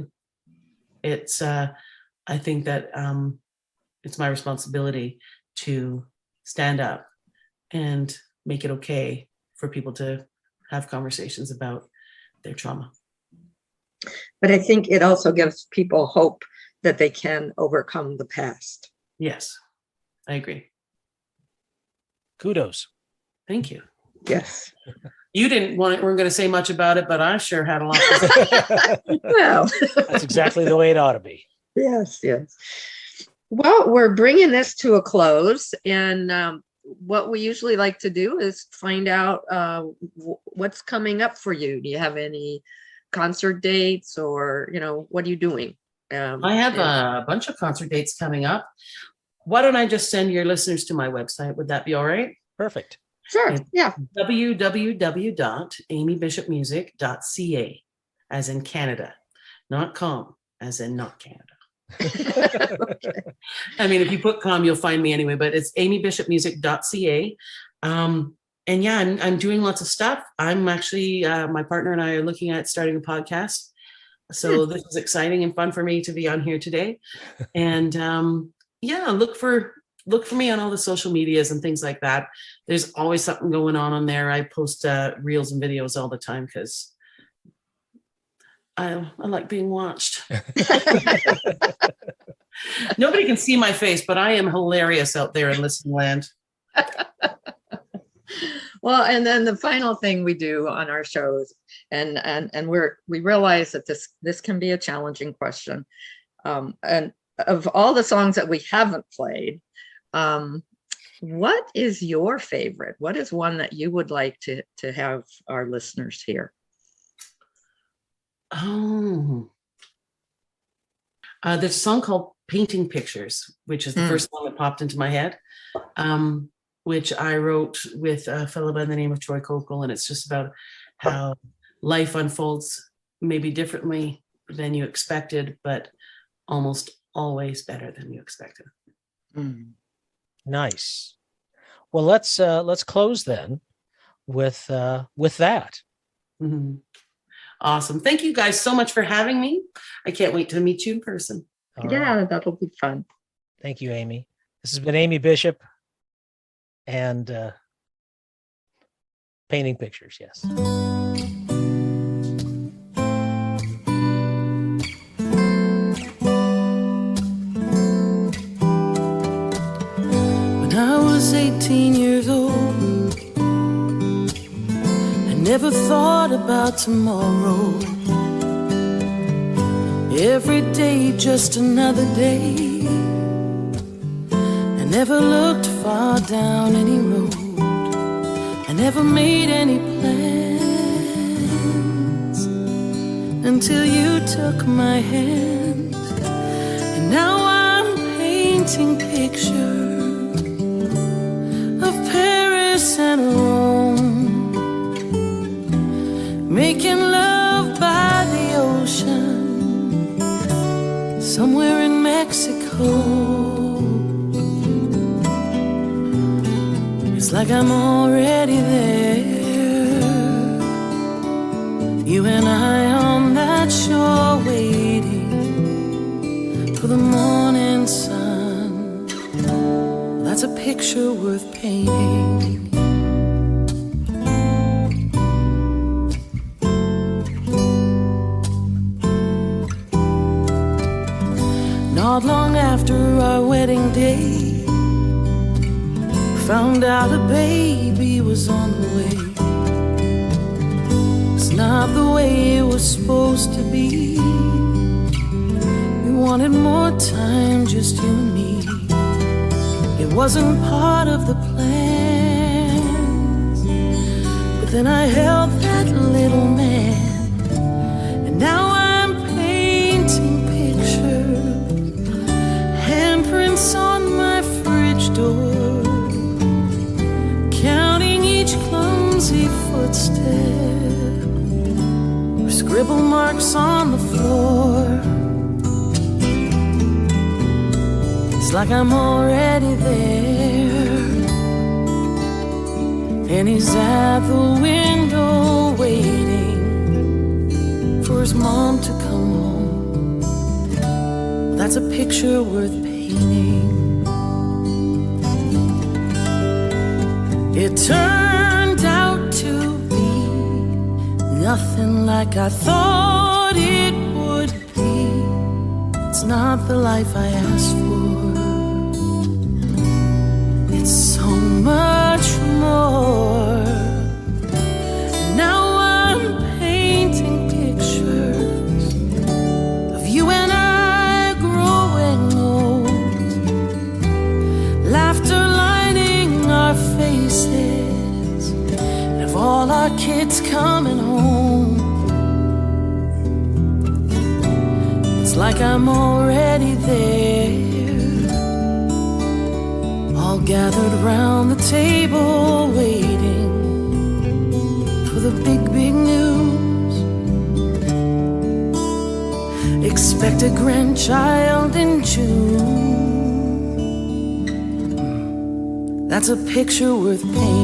It's, I think that it's my responsibility to stand up and make it okay for people to have conversations about their trauma.
But I think it also gives people hope that they can overcome the past.
Yes, I agree.
Kudos.
Thank you.
Yes.
You weren't going to say much about it, but I sure had a lot to say.
Well,
That's exactly the way it ought to be.
yes. Well, we're bringing this to a close, and what we usually like to do is find out what's coming up for you. Do you have any concert dates, or what are you doing?
I have a bunch of concert dates coming up. Why don't I just send your listeners to my website? Would that be all right?
Perfect.
Sure.
It's
Yeah.
www.amybishopmusic.ca, as in Canada, not com, as in not Canada.
Okay.
I mean, if you put com, you'll find me anyway, but it's amybishopmusic.ca. And yeah, I'm doing lots of stuff. I'm actually, my partner and I are looking at starting a podcast. So this is exciting and fun for me to be on here today. And yeah, look for me on all the social medias and things like that. There's always something going on there. I post reels and videos all the time because I like being watched. Nobody can see my face, but I am hilarious out there in listening land.
Well, and then the final thing we do on our shows, and we realize that this can be a challenging question. And of all the songs that we haven't played, what is your favorite? What is one that you would like to have our listeners hear?
Oh, there's a song called Painting Pictures, which is the first one that popped into my head, which I wrote with a fellow by the name of Troy Kokol. And it's just about how life unfolds maybe differently than you expected, but almost always better than you expected.
Nice. Well, let's close then with that.
Mm-hmm. Awesome. Thank you guys so much for having me. I can't wait to meet you in person.
All
Yeah,
right.
that'll be fun.
Thank you, Amy. This has been Amy Bishop and Painting Pictures. Yes.
When I was 18 years old, I never thought about tomorrow. Every day just another day, and never looked far down any road. I never made any plans until you took my hand. And now I'm painting pictures of Paris and Rome, making love by the ocean somewhere in Mexico. It's like I'm already there, you and I on that shore waiting for the morning sun. That's a picture worth painting. Not long after our wedding day, found out a baby was on the way. It's not the way it was supposed to be. We wanted more time, just you and me. It wasn't part of the plans, but then I held that little man, and now I'm painting pictures, handprints on my fridge door, clumsy footstep or scribble marks on the floor. It's like I'm already there, and he's at the window waiting for his mom to come home. That's a picture worth painting. It turned out to be nothing like I thought it would be. It's not the life I asked for. It's so much more. Now I'm painting pictures of you and I growing old, laughter lining our faces, and of all our kids coming home. It's like I'm already there, all gathered round the table waiting for the big, big news. Expect a grandchild in June. That's a picture worth painting.